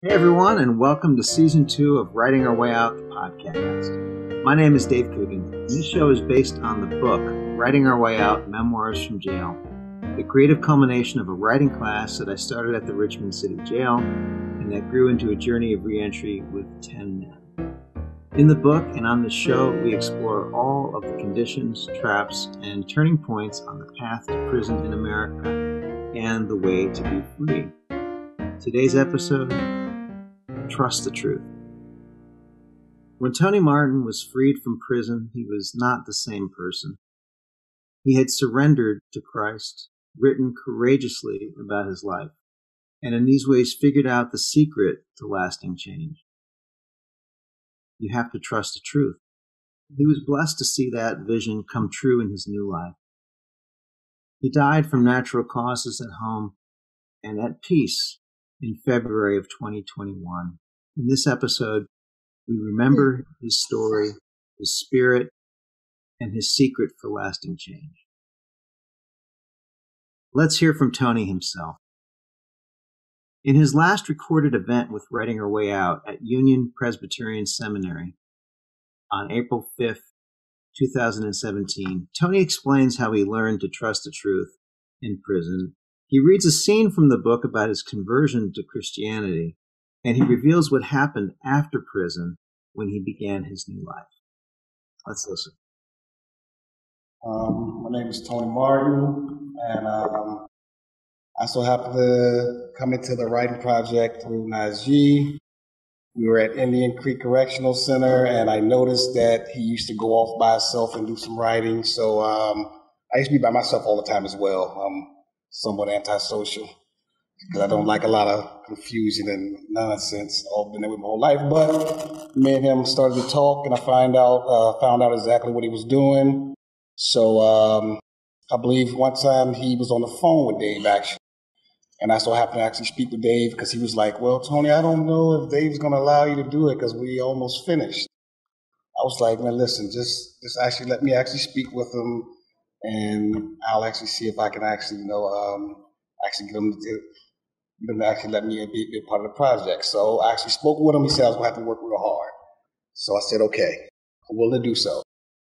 Hey everyone, and welcome to Season 2 of Writing Our Way Out, the podcast. My name is Dave Coogan, and this show is based on the book, Writing Our Way Out, Memoirs from Jail, the creative culmination of a writing class that I started at the Richmond City Jail, and that grew into a journey of reentry with 10 men. In the book and on this show, we explore all of the conditions, traps, and turning points on the path to prison in America and the way to be free. Today's episode: Trust the Truth. When Tony Martin was freed from prison, he was not the same person. He had surrendered to Christ, written courageously about his life, and in these ways figured out the secret to lasting change. You have to trust the truth. He was blessed to see that vision come true in his new life. He died from natural causes at home and at peace in February of 2021. In this episode, we remember his story, his spirit, and his secret for lasting change. Let's hear from Tony himself. In his last recorded event with Writing Our Way Out at Union Presbyterian Seminary on April 5th, 2017, Tony explains how he learned to trust the truth in prison. He reads a scene from the book about his conversion to Christianity, and he reveals what happened after prison when he began his new life. Let's listen. My name is Tony Martin, and I so happened to come into the writing project through Najee. We were at Indian Creek Correctional Center, and I noticed that he used to go off by himself and do some writing. So I used to be by myself all the time as well. I'm somewhat antisocial because I don't like a lot of confusion and nonsense. I've been there with my whole life, but me and him started to talk, and I found out exactly what he was doing. So I believe one time he was on the phone with Dave, actually. And I so happened to actually speak with Dave because he was like, well, Tony, I don't know if Dave's going to allow you to do it because we almost finished. I was like, man, listen, just actually let me actually speak with him, and I'll actually see if I can actually, actually get him to actually let me be a part of the project. So I actually spoke with him. He said I was going to have to work real hard. So I said, okay, I'm willing to do so.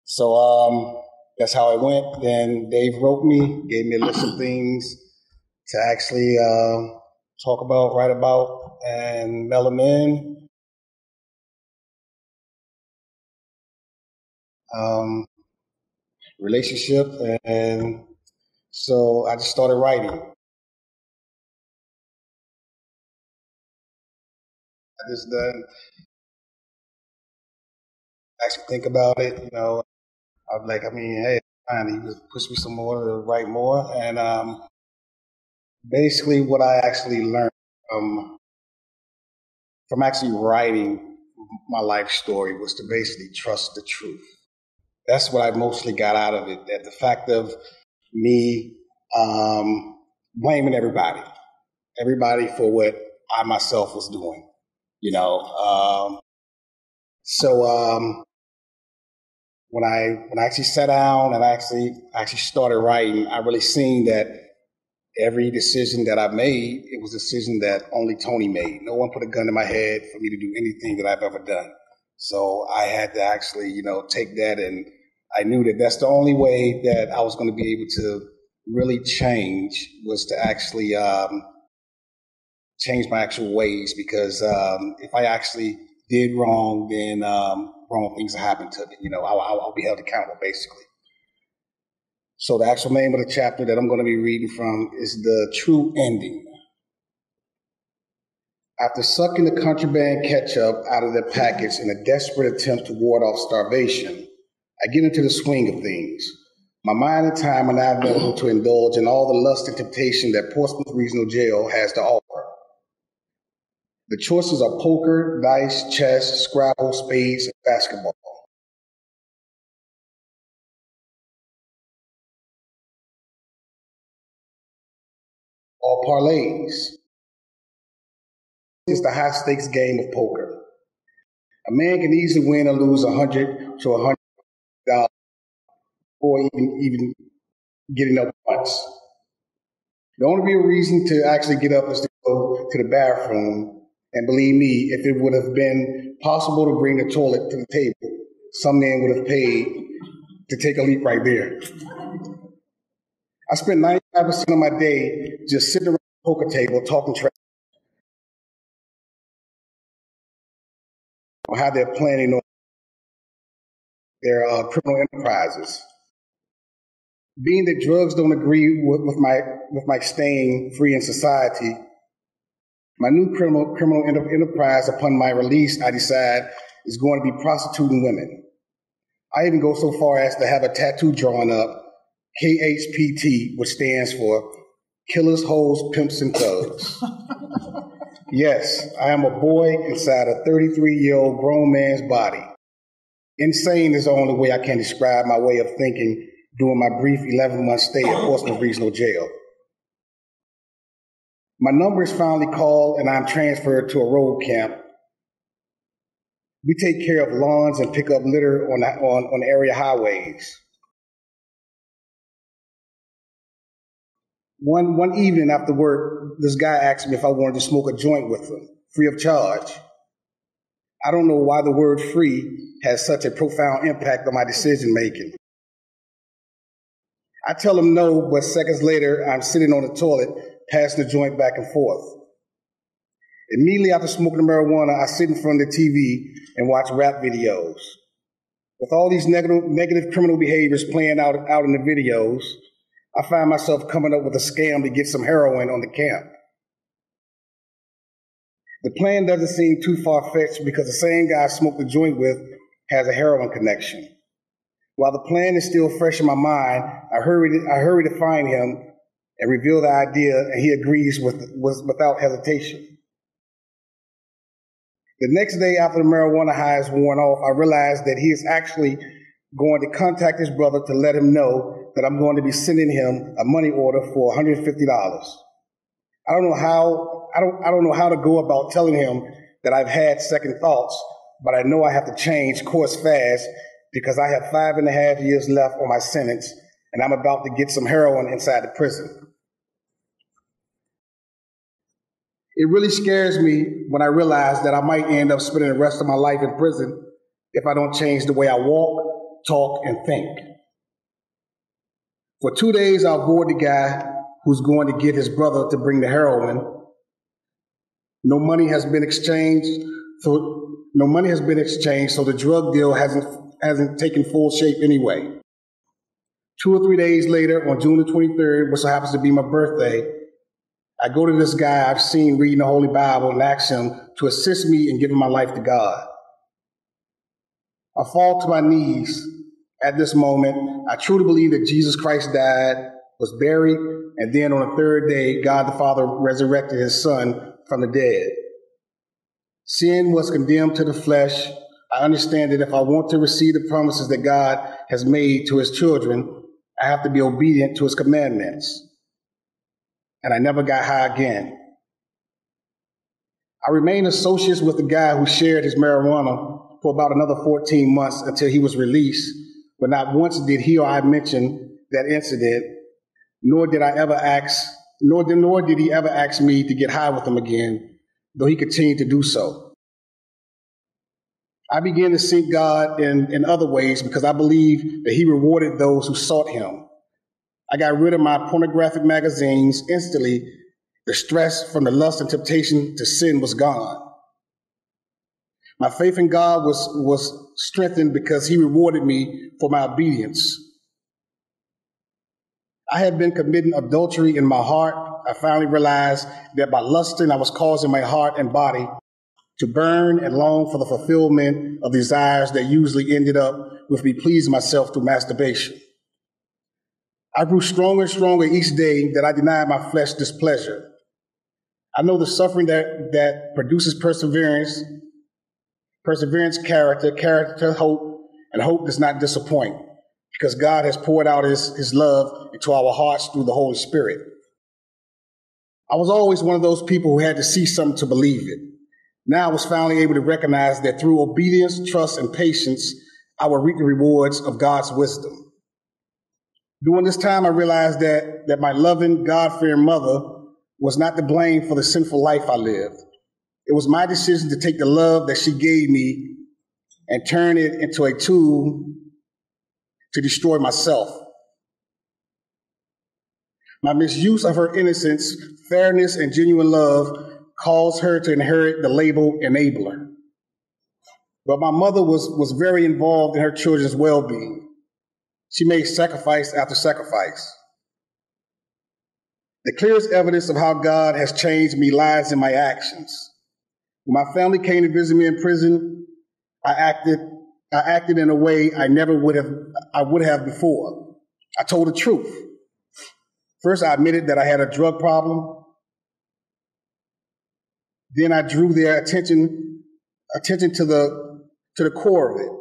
So that's how it went. Then Dave wrote me, gave me a list of things to actually talk about, write about, and mail them in. Relationship, and so I just started writing. I just actually think about it, I'm like, hey, fine, he just pushed me some more to write more, and basically what I actually learned from actually writing my life story was to basically trust the truth. That's what I mostly got out of it, that the fact of me blaming everybody for what I myself was doing, So when I actually sat down and I actually started writing, I really seen that every decision that I made, it was a decision that only Tony made. No one put a gun in my head for me to do anything that I've ever done. So I had to actually, take that, and I knew that that's the only way that I was going to be able to really change, was to actually change my actual ways, because if I actually did wrong, then wrong things will happen to me. I'll be held accountable, basically. So the actual name of the chapter that I'm going to be reading from is The True Ending. After sucking the contraband ketchup out of their packets in a desperate attempt to ward off starvation, I get into the swing of things. My mind and time are now available to indulge in all the lust and temptation that Portsmouth Regional Jail has to offer. The choices are poker, dice, chess, Scrabble, spades, and basketball. All parlays. It's the high-stakes game of poker. A man can easily win or lose $100 to $100 before even getting up once. The only real reason to actually get up is to go to the bathroom And believe me, if it would have been possible to bring the toilet to the table, some man would have paid to take a leap right there. I spent 95% of my day just sitting around the poker table talking trash on how they're planning on their criminal enterprises. Being that drugs don't agree with my staying free in society, my new criminal enterprise upon my release, I decide, is going to be prostituting women. I even go so far as to have a tattoo drawn up, KHPT, which stands for Killers, Hoes, Pimps, and Thugs. Yes, I am a boy inside a 33-year-old grown man's body. Insane is the only way I can describe my way of thinking during my brief 11-month stay at Portsmouth Regional Jail. My number is finally called and I'm transferred to a road camp. We take care of lawns and pick up litter on area highways. One evening after work, this guy asked me if I wanted to smoke a joint with him, free of charge. I don't know why the word free has such a profound impact on my decision making. I tell him no, but seconds later, I'm sitting on the toilet, passing the joint back and forth. Immediately after smoking the marijuana, I sit in front of the TV and watch rap videos. With all these negative criminal behaviors playing out in the videos, I find myself coming up with a scam to get some heroin on the camp. The plan doesn't seem too far-fetched because the same guy I smoked the joint with has a heroin connection. While the plan is still fresh in my mind, I hurry to find him and reveal the idea, and he agrees without hesitation. The next day after the marijuana high is worn off, I realize that he is actually going to contact his brother to let him know that I'm going to be sending him a money order for $150. I don't know how to go about telling him that I've had second thoughts, but I know I have to change course fast because I have 5.5 years left on my sentence, and I'm about to get some heroin inside the prison. It really scares me when I realize that I might end up spending the rest of my life in prison if I don't change the way I walk, talk, and think. For 2 days, I'll avoid the guy who's going to get his brother to bring the heroin. No money has been exchanged, so the drug deal hasn't taken full shape anyway. 2 or 3 days later, on June the 23rd, which happens to be my birthday, I go to this guy I've seen reading the Holy Bible and ask him to assist me in giving my life to God. I fall to my knees at this moment. I truly believe that Jesus Christ died, was buried, and then on the third day, God the Father resurrected his Son from the dead. Sin was condemned to the flesh. I understand that if I want to receive the promises that God has made to his children, I have to be obedient to his commandments. And I never got high again. I remained associates with the guy who shared his marijuana for about another 14 months until he was released, but not once did he or I mention that incident, nor did he ever ask me to get high with him again, though he continued to do so. I began to seek God in other ways because I believe that he rewarded those who sought him. I got rid of my pornographic magazines instantly. The stress from the lust and temptation to sin was gone. My faith in God was strengthened because he rewarded me for my obedience. I had been committing adultery in my heart. I finally realized that by lusting, I was causing my heart and body to burn and long for the fulfillment of desires that usually ended up with me pleasing myself through masturbation. I grew stronger and stronger each day that I denied my flesh this pleasure. I know the suffering that produces perseverance, character, hope, and hope does not disappoint because God has poured out his love into our hearts through the Holy Spirit. I was always one of those people who had to see something to believe it. Now I was finally able to recognize that through obedience, trust, and patience, I will reap the rewards of God's wisdom. During this time, I realized that my loving, God-fearing mother was not to blame for the sinful life I lived. It was my decision to take the love that she gave me and turn it into a tool to destroy myself. My misuse of her innocence, fairness, and genuine love caused her to inherit the label enabler. But my mother was very involved in her children's well-being. She made sacrifice after sacrifice. The clearest evidence of how God has changed me lies in my actions. When my family came to visit me in prison, I acted in a way I would have before. I told the truth. First, I admitted that I had a drug problem. Then I drew their attention to the core of it.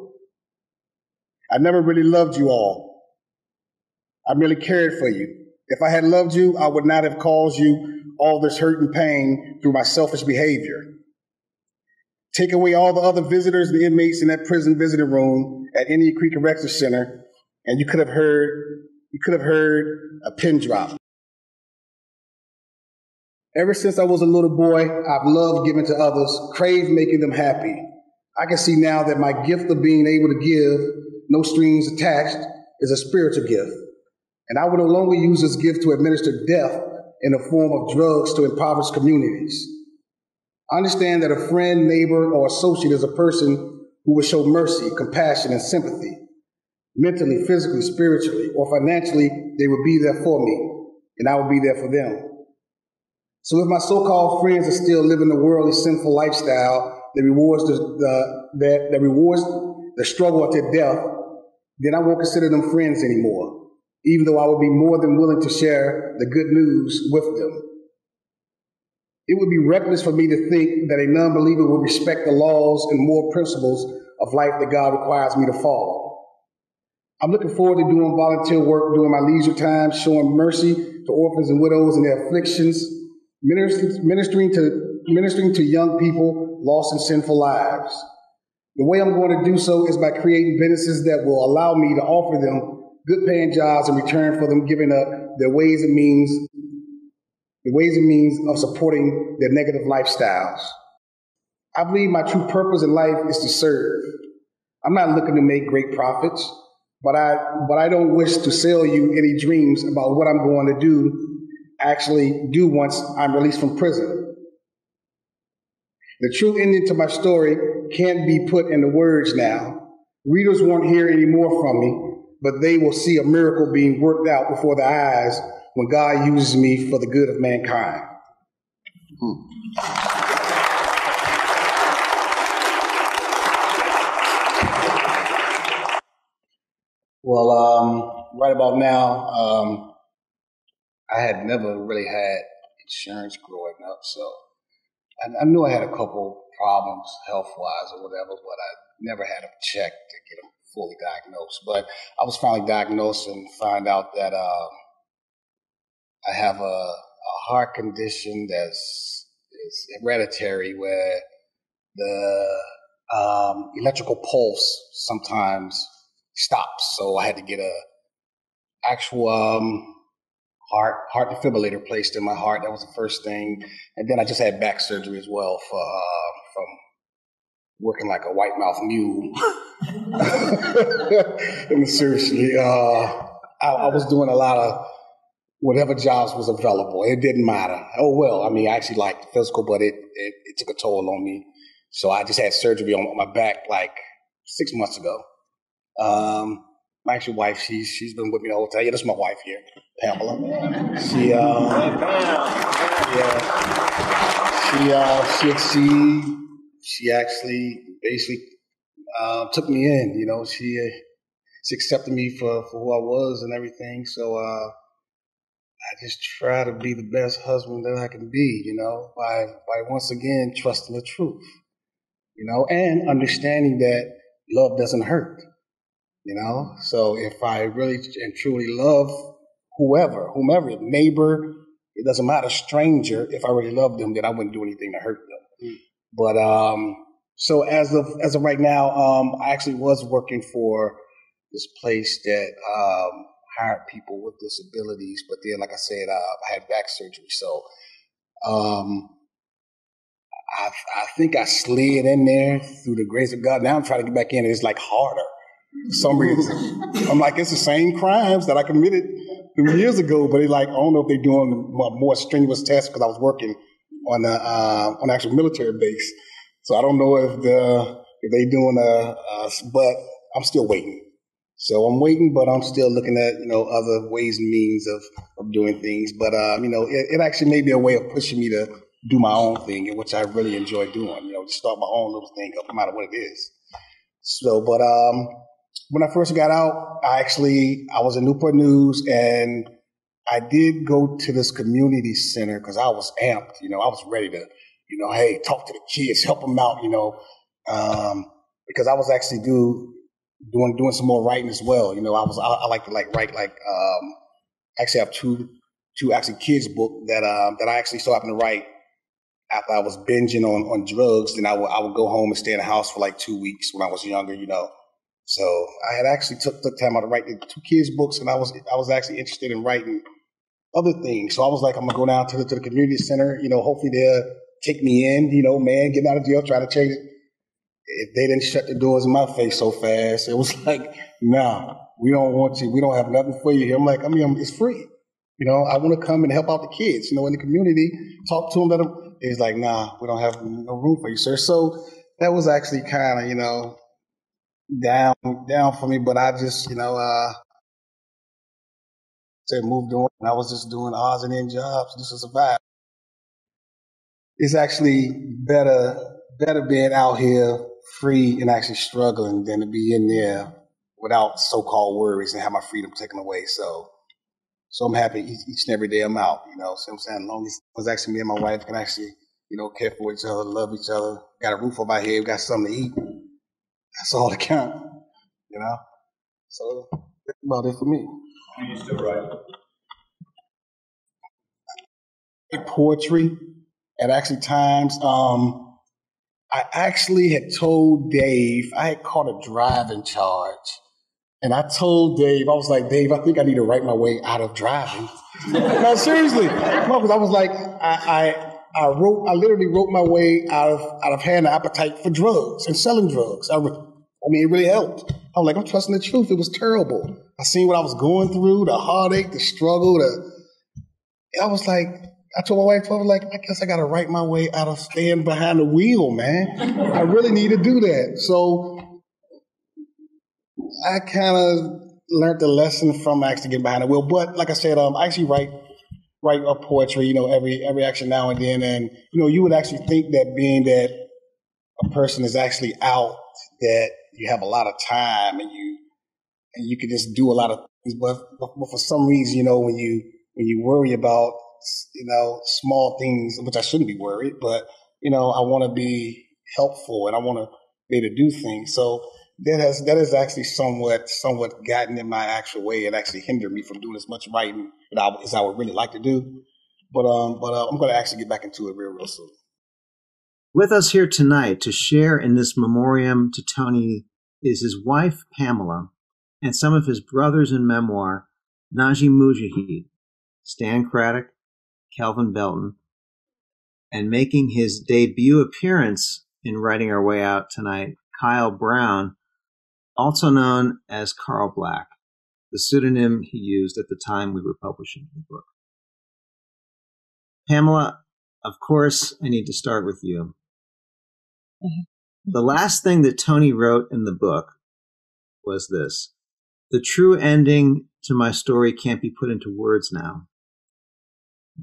I never really loved you all. I merely cared for you. If I had loved you, I would not have caused you all this hurt and pain through my selfish behavior. Take away all the other visitors and inmates in that prison visiting room at Indian Creek Correctional Center, and you could have heard a pin drop. Ever since I was a little boy, I've loved giving to others, craved making them happy. I can see now that my gift of being able to give, no strings attached, is a spiritual gift. And I will no longer use this gift to administer death in the form of drugs to impoverished communities. I understand that a friend, neighbor, or associate is a person who will show mercy, compassion, and sympathy. Mentally, physically, spiritually, or financially, they will be there for me, and I will be there for them. So if my so-called friends are still living the worldly, sinful lifestyle that rewards the struggle until death, then I won't consider them friends anymore, even though I would be more than willing to share the good news with them. It would be reckless for me to think that a non-believer would respect the laws and moral principles of life that God requires me to follow. I'm looking forward to doing volunteer work during my leisure time, showing mercy to orphans and widows in their afflictions, ministering to young people lost in sinful lives. The way I'm going to do so is by creating businesses that will allow me to offer them good paying jobs in return for them giving up their ways and means of supporting their negative lifestyles. I believe my true purpose in life is to serve. I'm not looking to make great profits, but I don't wish to sell you any dreams about what I'm going to actually do once I'm released from prison. The true ending to my story can't be put into words now. Readers won't hear any more from me, but they will see a miracle being worked out before their eyes when God uses me for the good of mankind. Well, right about now, I had never really had insurance growing up, so I knew I had a couple problems health-wise or whatever, but I never had a check to get them fully diagnosed. But I was finally diagnosed and find out that I have a heart condition is hereditary, where the electrical pulse sometimes stops. So I had to get a actual heart defibrillator placed in my heart. That was the first thing. And then I just had back surgery as well from working like a white mouth mule. I mean, seriously, I was doing a lot of whatever jobs was available. It didn't matter. Oh, well, I mean, I actually liked the physical, but it took a toll on me. So I just had surgery on my back like 6 months ago. My actual wife, she's been with me the whole time. Yeah, this is my wife here, Pamela. She actually basically took me in. You know, she accepted me for who I was and everything. So I just try to be the best husband that I can be. You know, by once again trusting the truth. You know, and understanding that love doesn't hurt. You know, so if I really and truly love whomever, neighbor, it doesn't matter, stranger, if I really loved them, then I wouldn't do anything to hurt them. But so as of right now, I actually was working for this place that hired people with disabilities, but then, like I said, I had back surgery, so I think I slid in there through the grace of God. Now I'm trying to get back in, and it's like harder for some reason. I'm like, it's the same crimes that I committed 2 years ago, but it's like, I don't know if they're doing more strenuous tests because I was working on the actual military base. So I don't know if they doing but I'm still waiting. So I'm waiting, but I'm still looking at, other ways and means of doing things. But, it actually may be a way of pushing me to do my own thing, which I really enjoy doing, just start my own little thing up, no matter what it is. So, but when I first got out, I was in Newport News, and I did go to this community center because I was amped, I was ready to, hey, talk to the kids, help them out, because I was actually doing some more writing as well. I like to write actually have two actually kids book that I actually so happened to write after I was binging on drugs. Then I would go home and stay in the house for like 2 weeks when I was younger, So I had actually took time out to write the two kids books, and I was actually interested in writing other things. So I was like, I'm gonna go down to the community center, hopefully they'll take me in, man, getting out of jail, try to change it. If they didn't shut the doors in my face so fast, it was like, nah, we don't want you. We don't have nothing for you here. I'm like, it's free. I want to come and help out the kids, in the community, talk to them. It's like, nah, we don't have no room for you, sir. So that was actually kind of, down for me. But I just, said moved on. And I was just doing odds and end jobs just to survive. It's actually better being out here free and actually struggling than to be in there without so-called worries and have my freedom taken away. So I'm happy each and every day I'm out, see what I'm saying? As long as actually me and my wife can actually, care for each other, love each other, got a roof over our head, got something to eat. That's all that counts, So that's about it for me. Do you still write? Poetry at actually times. I actually had told Dave, I had caught a driving charge. And I told Dave, I was like, Dave, I think I need to write my way out of driving. No, seriously. No, because I was like, I literally wrote my way out of having an appetite for drugs and selling drugs. I mean, it really helped. I was like, I'm trusting the truth. It was terrible. I seen what I was going through, the heartache, the struggle, I was like, I told my wife, I guess I got to write my way out of staying behind the wheel, man. I really need to do that. So I kind of learned the lesson from actually getting behind the wheel. But like I said, I actually write a poetry, every action now and then. And, you would actually think that being that a person is actually out, that you have a lot of time and you can just do a lot of things. But for some reason, when you worry about, small things, which I shouldn't be worried, but, I want to be helpful and I want to be able to do things. So that has actually somewhat gotten in my actual way and actually hindered me from doing as much writing as I would really like to do. But I'm going to actually get back into it real soon. With us here tonight to share in this memoriam to Tony is his wife, Pamela, and some of his brothers in memoir, Najee Mujahid, Stan Craddock, Kelvin Belton, and making his debut appearance in Writing Our Way Out tonight, Kyle Brown, also known as Carl Black, the pseudonym he used at the time we were publishing the book. Pamela, of course, I need to start with you. The last thing that Tony wrote in the book was this: the true ending to my story can't be put into words now.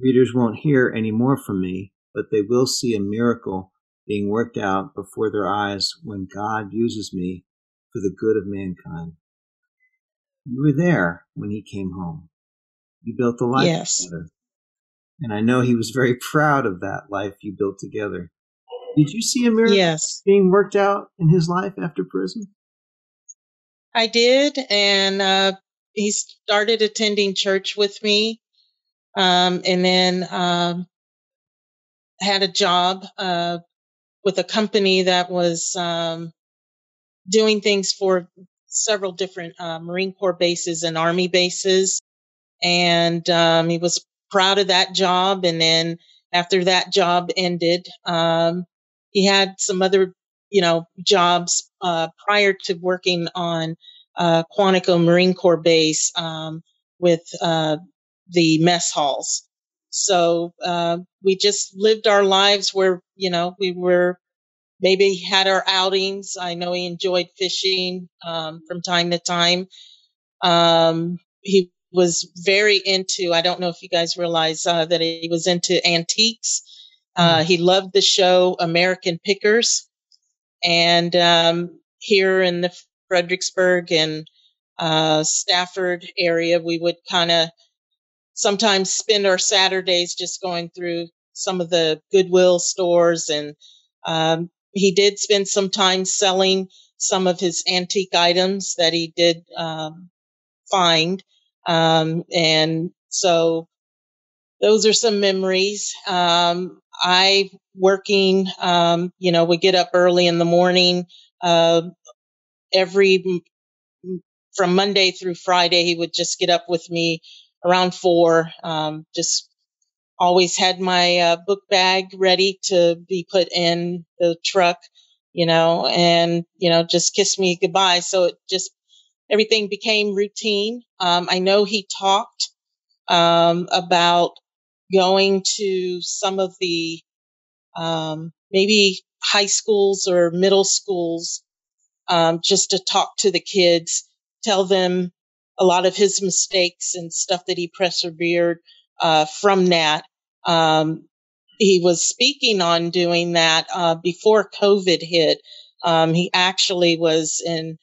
Readers won't hear any more from me, but they will see a miracle being worked out before their eyes when God uses me for the good of mankind. You were there when he came home. You built a life together. And I know he was very proud of that life you built together. Did you see a miracle being worked out in his life after prison? I did, and he started attending church with me, and then had a job with a company that was doing things for several different Marine Corps bases and Army bases. And he was proud of that job. And then after that job ended, he had some other, jobs prior to working on Quantico Marine Corps Base with the mess halls. So we just lived our lives where, we were maybe had our outings. I know he enjoyed fishing from time to time. He was very into, I don't know if you guys realize that he was into antiques. He loved the show American Pickers. And here in the Fredericksburg and Stafford area, we would kind of sometimes spend our Saturdays just going through some of the Goodwill stores. And he did spend some time selling some of his antique items that he did find. And so those are some memories. I working, we get up early in the morning, from Monday through Friday, he would just get up with me around 4, just always had my book bag ready to be put in the truck, and, just kiss me goodbye. So it just, everything became routine. I know he talked about going to some of the maybe high schools or middle schools just to talk to the kids, tell them a lot of his mistakes and stuff that he persevered from that. He was speaking on doing that before COVID hit. He actually was in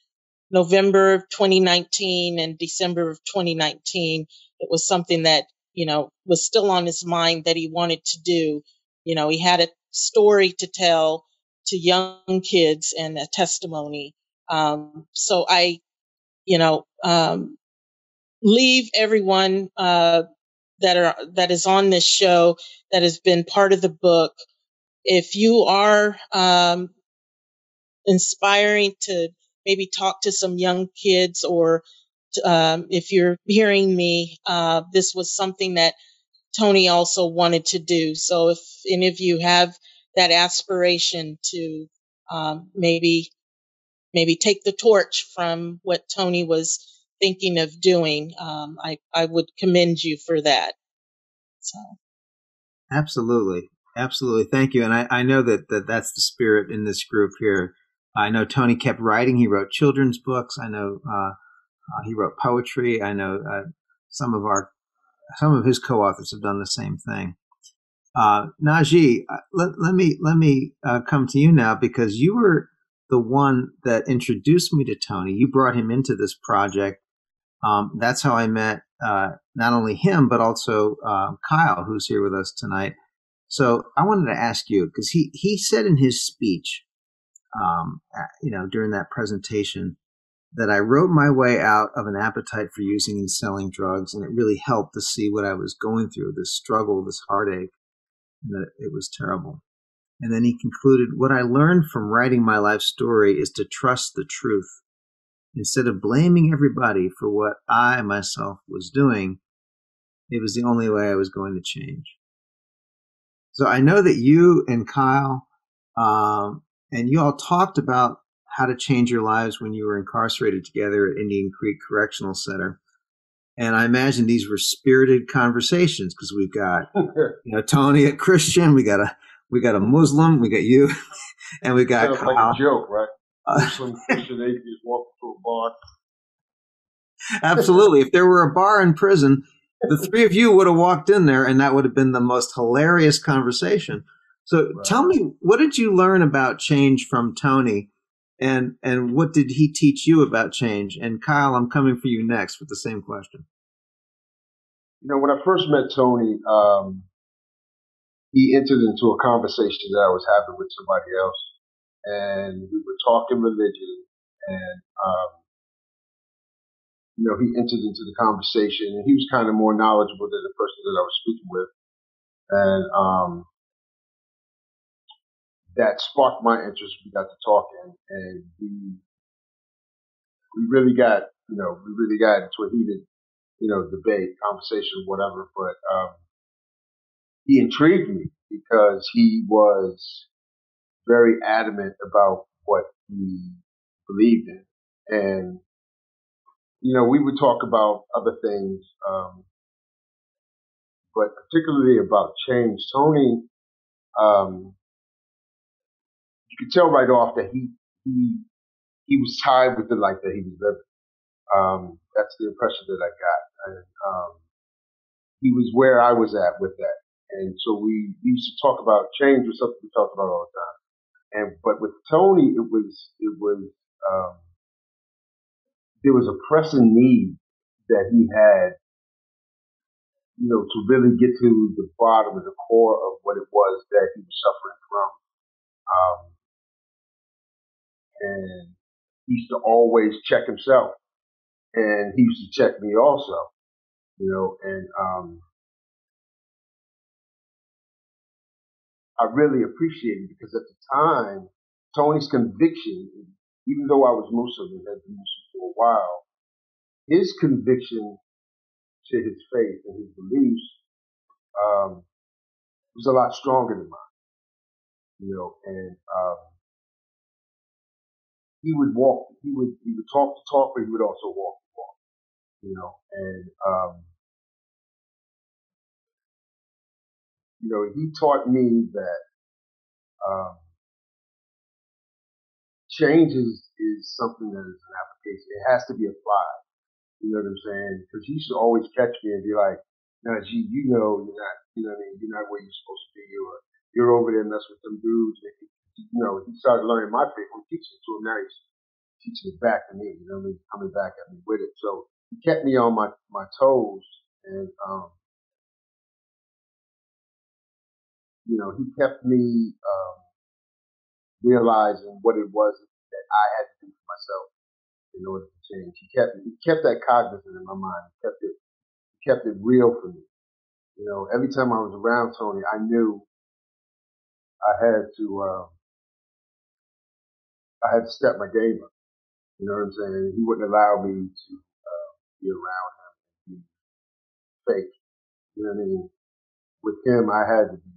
November of 2019 and December of 2019. It was something that, was still on his mind that he wanted to do. He had a story to tell to young kids and a testimony. So I, leave everyone that is on this show that has been part of the book. If you are inspiring to maybe talk to some young kids, or if you're hearing me, this was something that Tony also wanted to do. So if any of you have that aspiration to maybe take the torch from what Tony was thinking of doing, I would commend you for that. So. Absolutely. Absolutely. Thank you. And I know that that's the spirit in this group here. I know Tony kept writing. He wrote children's books. I know he wrote poetry. I know some of his co-authors have done the same thing. Najee, let me come to you now, because you were the one that introduced me to Tony. You brought him into this project. That's how I met not only him, but also Kyle, who's here with us tonight. So I wanted to ask you, because he said in his speech, during that presentation, that I wrote my way out of an appetite for using and selling drugs, and it really helped to see what I was going through, this struggle, this heartache, and that it was terrible. And then he concluded, what I learned from writing my life story is to trust the truth. Instead of blaming everybody for what I myself was doing, it was the only way I was going to change. So I know that you and Kyle and you all talked about how to change your lives when you were incarcerated together at Indian Creek Correctional Center. And I imagine these were spirited conversations, because we've got Tony, a Christian, we got a Muslim, we got you, and we got Kyle. Like a joke, right? Muslim, Christian, atheist walking through a bar. Absolutely. If there were a bar in prison, the three of you would have walked in there, and that would have been the most hilarious conversation. So Tell me, what did you learn about change from Tony, and what did he teach you about change? And Kyle, I'm coming for you next with the same question. When I first met Tony, he entered into a conversation that I was having with somebody else, and we were talking religion, and he entered into the conversation, and he was kind of more knowledgeable than the person that I was speaking with, and that sparked my interest. We got to talking, and we really got into a heated debate, conversation, whatever. But he intrigued me because he was very adamant about what he believed in. And, we would talk about other things, but particularly about change. Tony, you could tell right off that he was tied with the life that he was living. That's the impression that I got. And, he was where I was at with that. And so we used to talk about change was something we talked about all the time. But with Tony, there was a pressing need that he had, to really get to the bottom of the core of what it was that he was suffering from. And he used to always check himself, and he used to check me also, and I really appreciated it because at the time, Tony's conviction, even though I was Muslim and had been Muslim for a while, his conviction to his faith and his beliefs was a lot stronger than mine, and he would talk the talk, but he would also walk the walk, and he taught me that change is something that is an application. It has to be applied. You know what I'm saying? Because he used to always catch me and be like, "No, G, you're not, what I mean, you're not where you're supposed to be, or you're over there messing with them dudes." And he started learning my faith from teaching it to him. Now he's teaching it back to me. Coming back at me with it. So he kept me on my toes, and he kept me realizing what it was that I had to do for myself in order to change. He kept that cognizant in my mind. He kept it real for me. Every time I was around Tony, I knew I had to step my game up. You know what I'm saying? He wouldn't allow me to be around him and be fake. You know what I mean? With him, I had to be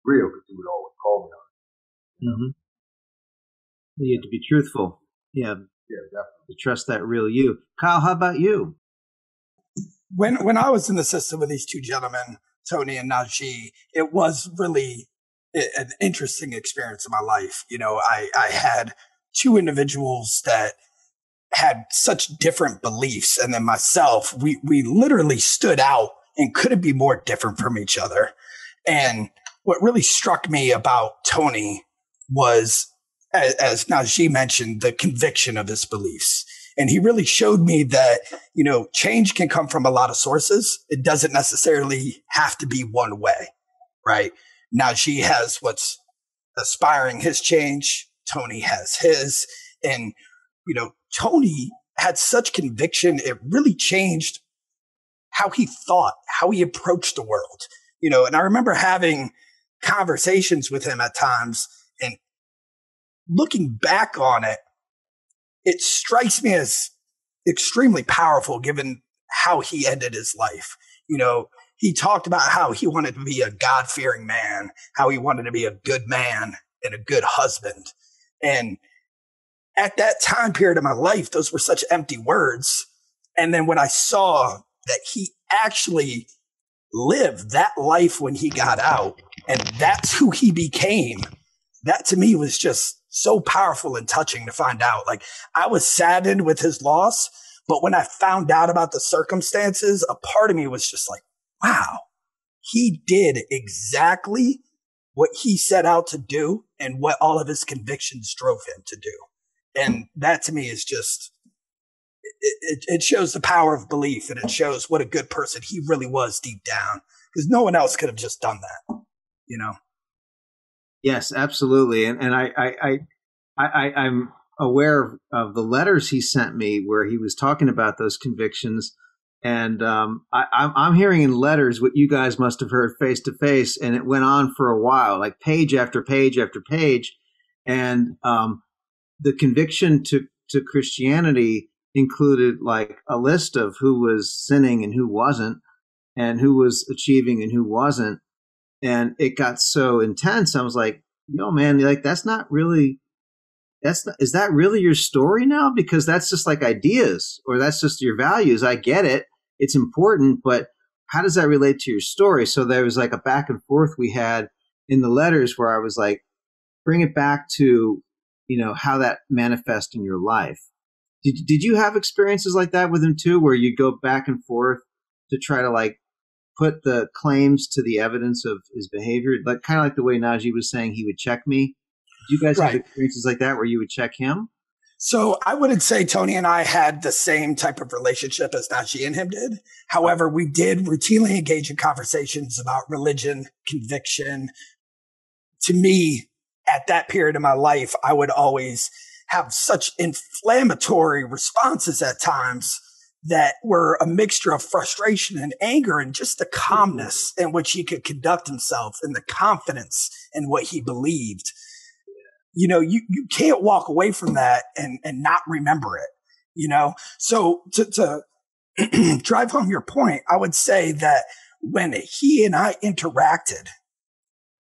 real because he would always call me on it. Mm-hmm. You had to be truthful. Yeah, definitely. To trust that real you. Kyle, how about you? When I was in the system with these two gentlemen, Tony and Najee, it was really an interesting experience in my life. I had two individuals that had such different beliefs, and then myself, we literally stood out and couldn't be more different from each other. And what really struck me about Tony was, as Najee mentioned, the conviction of his beliefs. And he really showed me that, change can come from a lot of sources. It doesn't necessarily have to be one way, right? Najee has what's aspiring his change. Tony has his. And, Tony had such conviction. It really changed how he thought, how he approached the world, and I remember having conversations with him at times, and looking back on it, it strikes me as extremely powerful given how he ended his life. He talked about how he wanted to be a God-fearing man, how he wanted to be a good man and a good husband. And at that time period of my life, those were such empty words. And then when I saw that he actually lived that life when he got out, and that's who he became, that to me was just so powerful and touching to find out. Like, I was saddened with his loss, but when I found out about the circumstances, a part of me was just like, wow, he did exactly what he set out to do and what all of his convictions drove him to do. And that to me is just, it shows the power of belief, and it shows what a good person he really was deep down, because no one else could have just done that, Yes, absolutely. And I'm aware of the letters he sent me where he was talking about those convictions. And I'm hearing in letters what you guys must have heard face to face. And it went on for a while, like page after page after page. And the conviction to Christianity included like a list of who was sinning and who wasn't, and who was achieving and who wasn't. And it got so intense. I was like, man, like that's not really is that really your story now? Because that's just like ideas or that's just your values. I get it. It's important, but how does that relate to your story? So there was like a back and forth we had in the letters where I was like, bring it back to, how that manifests in your life. Did you have experiences like that with him too, where you go back and forth to try to like put the claims to the evidence of his behavior, like kind of like the way Najee was saying he would check me? Did you guys have experiences like that where you would check him? So I wouldn't say Tony and I had the same type of relationship as Najee and him did. However, we did routinely engage in conversations about religion, conviction. To me, at that period of my life, I would always have such inflammatory responses at times that were a mixture of frustration and anger and just the calmness in which he could conduct himself and the confidence in what he believed. You can't walk away from that and not remember it, So to drive home your point, I would say that when he and I interacted,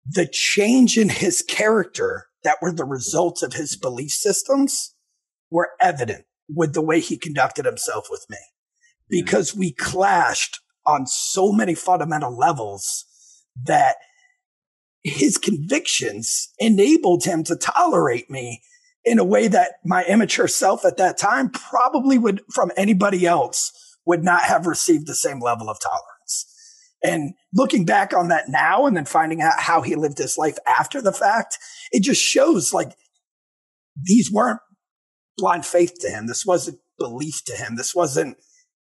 the change in his character that were the results of his belief systems were evident with the way he conducted himself with me, because we clashed on so many fundamental levels that his convictions enabled him to tolerate me in a way that my immature self at that time probably would, from anybody else, would not have received the same level of tolerance. And looking back on that now and then finding out how he lived his life after the fact, it just shows like these weren't blind faith to him. This wasn't belief to him. This wasn't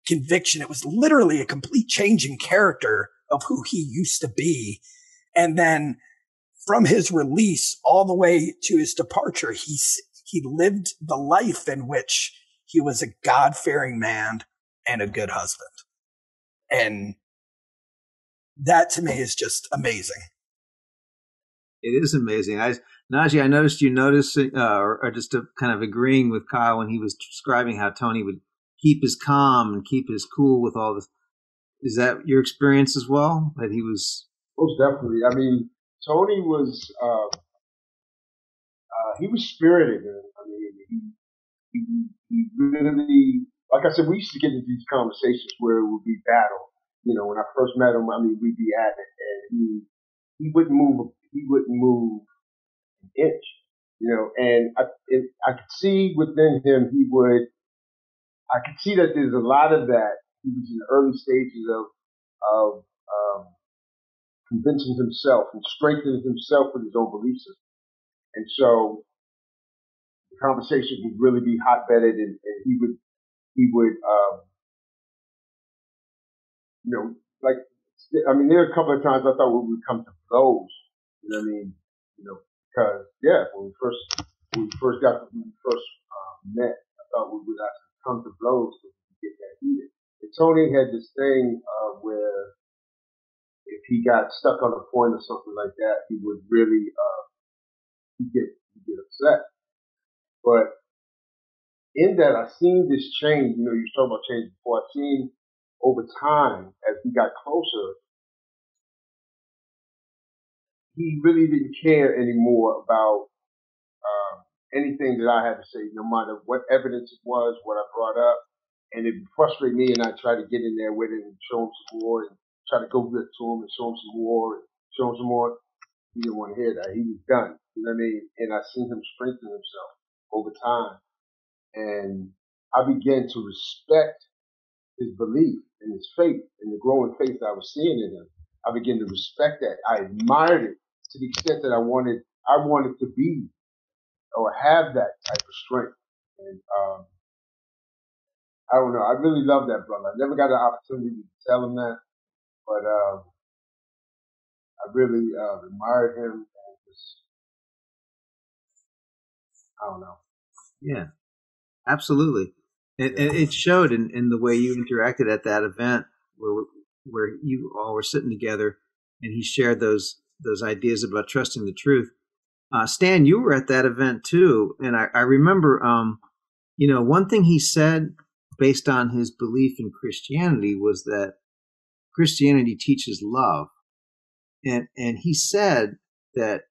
conviction. It was literally a complete change in character of who he used to be. And then from his release all the way to his departure, he lived the life in which he was a God-fearing man and a good husband. And that to me is just amazing. It is amazing. Najee, I noticed you noticing or just kind of agreeing with Kyle when he was describing how Tony would keep his calm and keep his cool with all this. Is that your experience as well? That he was most definitely. I mean, Tony was he was spirited. I mean, he really, like I said, we used to get into these conversations where it would be battle. When I first met him, I mean, we'd be at it, and he wouldn't move. He wouldn't move an inch. And I could see within him I could see that there's a lot of that. He was in the early stages of convincing himself and strengthening himself with his own belief system. And so the conversation would really be hot-bedded, and he would like, I mean, there are a couple of times I thought we would come to blows. You know what I mean? Because when we first met, I thought we would actually come to blows to get that heated. And Tony had this thing where if he got stuck on a point or something like that, he would really he'd get upset. But in that, I seen this change. You were talking about change before. I seen over time as we got closer, he really didn't care anymore about anything that I had to say, no matter what evidence it was, what I brought up. And it would frustrate me, and I'd try to get in there with it and show him some more, and try to go good to him and show him some more, and show him some more. He didn't want to hear that. He was done. You know what I mean? And I seen him strengthen himself over time. And I began to respect his belief and his faith and the growing faith that I was seeing in him. I began to respect that. I admired it to the extent that I wanted to be or have that type of strength. And I don't know. I really love that brother. I never got an opportunity to tell him that, but I really admired him. And just, I don't know. Yeah, absolutely. And it showed in the way you interacted at that event where you all were sitting together and he shared those ideas about trusting the truth. Stan, you were at that event too. And I remember, one thing he said based on his belief in Christianity was that Christianity teaches love. And he said that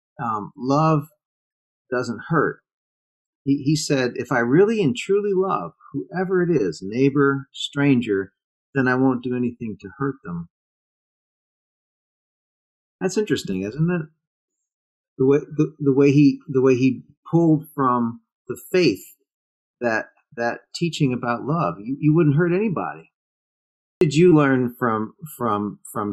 love doesn't hurt. He said, if I really and truly love whoever it is, neighbor, stranger, then I won't do anything to hurt them. That's interesting, isn't it? The way he pulled from the faith that teaching about love. You wouldn't hurt anybody. What did you learn from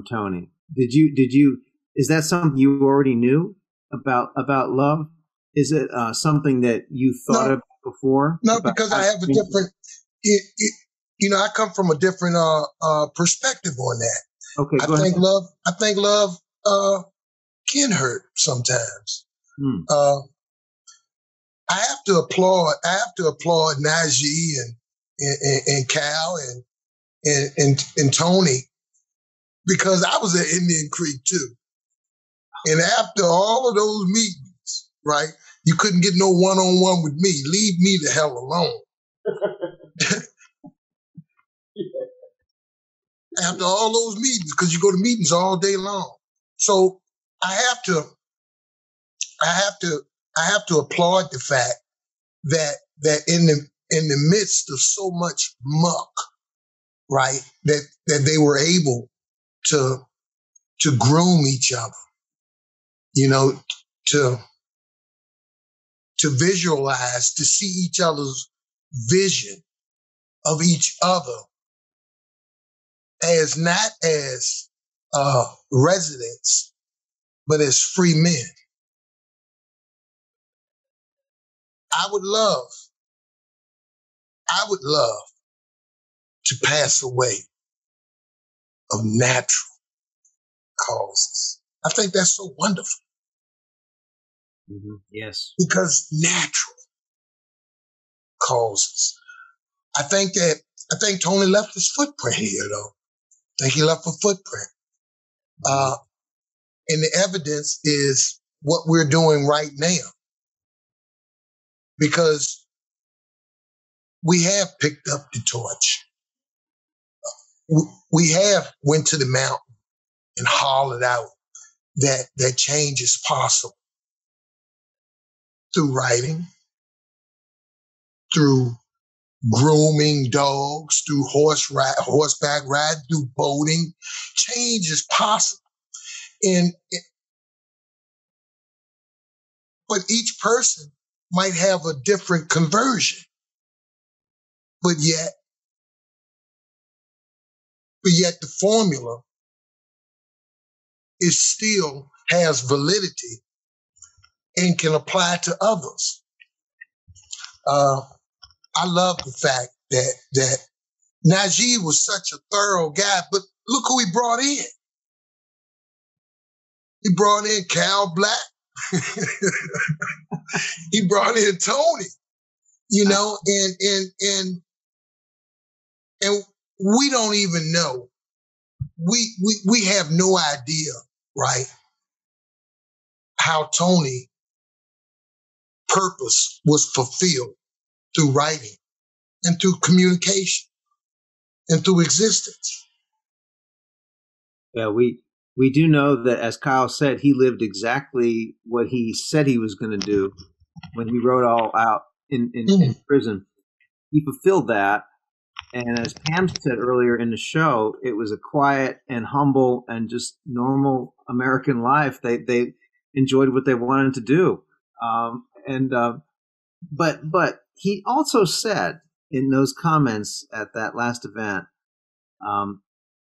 Tony? Did you is that something you already knew about love? Is it something that you thought of before? No, because I have a different. I come from a different perspective on that. Okay, I think love can hurt sometimes. I have to applaud Najee and Cal and Tony, because I was at Indian Creek too. And after all of those meetings, right, you couldn't get no one-on-one with me. Leave me the hell alone. After all those meetings, because you go to meetings all day long. So I have to applaud the fact that in the midst of so much muck, right, that they were able to groom each other, to visualize, to see each other's vision of each other as not as residents, but as free men. I would love to pass away of natural causes. I think that's so wonderful. Mm-hmm. Yes. Because natural causes. I think Tony left his footprint here, though. I think he left a footprint. And the evidence is what we're doing right now. Because we have picked up the torch. We have went to the mountain and hollered out that change is possible. Through writing, through grooming dogs, through horseback riding, through boating. Change is possible. But each person might have a different conversion. But yet the formula still has validity and can apply to others. I love the fact that Najee was such a thorough guy, but look who he brought in. He brought in Cal Black. He brought in Tony, and we don't even know. We have no idea, right, how Tony's purpose was fulfilled through writing and through communication and through existence. Yeah, we do know that, as Kyle said, he lived exactly what he said he was going to do when he wrote all out in prison. He fulfilled that. And as Pam said earlier in the show, it was a quiet and humble and just normal American life. They enjoyed what they wanted to do. But he also said in those comments at that last event,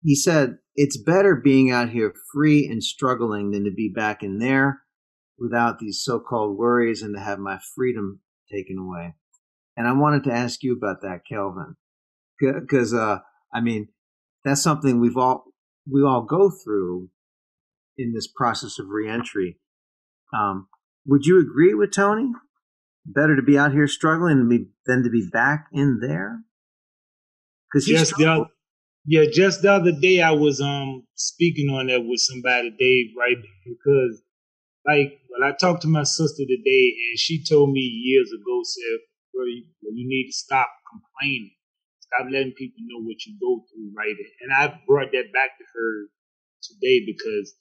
he said, it's better being out here free and struggling than to be back in there without these so-called worries and to have my freedom taken away. And I wanted to ask you about that, Kelvin. Because that's something we all go through in this process of reentry. Would you agree with Tony? Better to be out here struggling than to be back in there? Because just the other day I was speaking on that with somebody, Dave, right? Because I talked to my sister today, and she told me years ago, said, "Bro, you need to stop complaining. Stop letting people know what you go through, right?" And I brought that back to her today because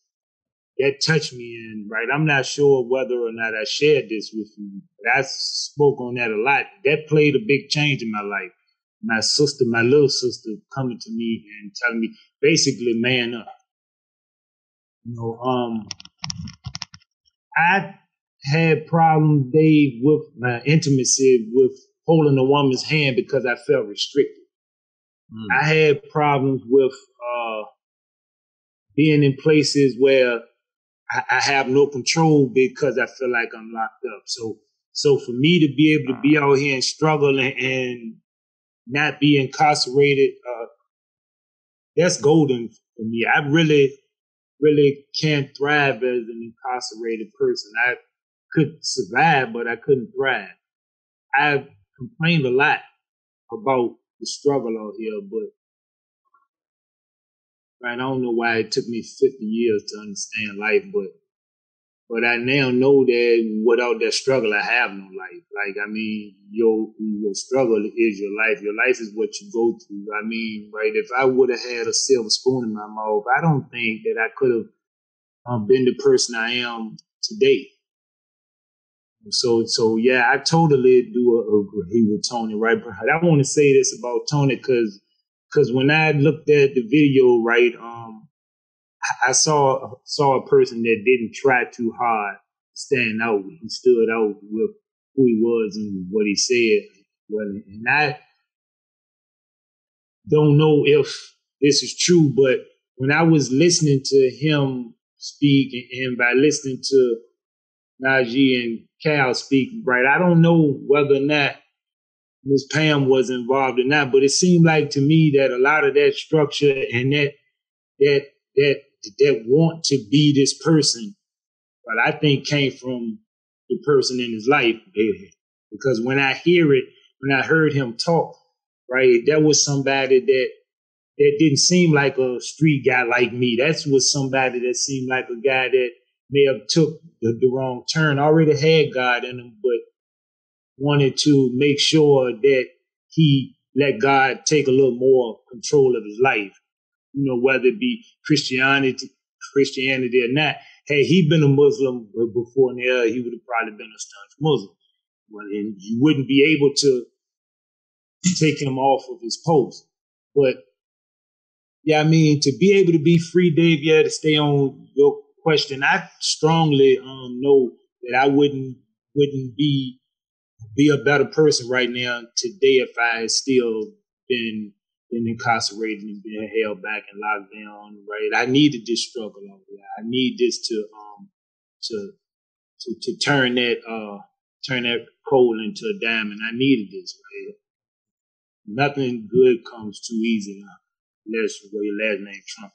that touched me. And right, I'm not sure whether or not I shared this with you, but I spoke on that a lot. That played a big change in my life. My sister, my little sister, coming to me and telling me, basically, man up. I had problems, Dave, with my intimacy with holding a woman's hand because I felt restricted. I had problems with being in places where I have no control because I feel like I'm locked up. So for me to be able to be out here and struggle and not be incarcerated, that's golden for me. I really can't thrive as an incarcerated person. I could survive, but I couldn't thrive. I complained a lot about the struggle out here, but right, I don't know why it took me 50 years to understand life, but I now know that without that struggle, I have no life. Like, I mean, your struggle is your life. Your life is what you go through. I mean, right, if I would have had a silver spoon in my mouth, I don't think that I could have been the person I am today. So yeah, I totally do agree with Tony, right? But I want to say this about Tony because when I looked at the video, right, I saw a person that didn't try too hard to stand out. He stood out with who he was and what he said. Well, and I don't know if this is true, but when I was listening to him speak, and by listening to Najee and Cal speak, right, I don't know whether or not Miss Pam was involved or not, but it seemed like to me that a lot of that structure and that want to be this person, but I think came from the person in his life. Because when I heard him talk, right, that was somebody that didn't seem like a street guy like me. That was somebody that seemed like a guy that may have took the wrong turn, already had God in him, but wanted to make sure that he let God take a little more control of his life, whether it be Christianity or not. Had he been a Muslim before now, he would have probably been a staunch Muslim. Well, and you wouldn't be able to take him off of his post. But yeah, I mean, to be able to be free, Dave, yeah, to stay on your question, I strongly know that I wouldn't be a better person right now today if I had still been incarcerated and been held back and locked down. Right, I needed this struggle over here. I need this to turn that coal into a diamond. I needed this. Right, nothing good comes too easy unless your last name Trump.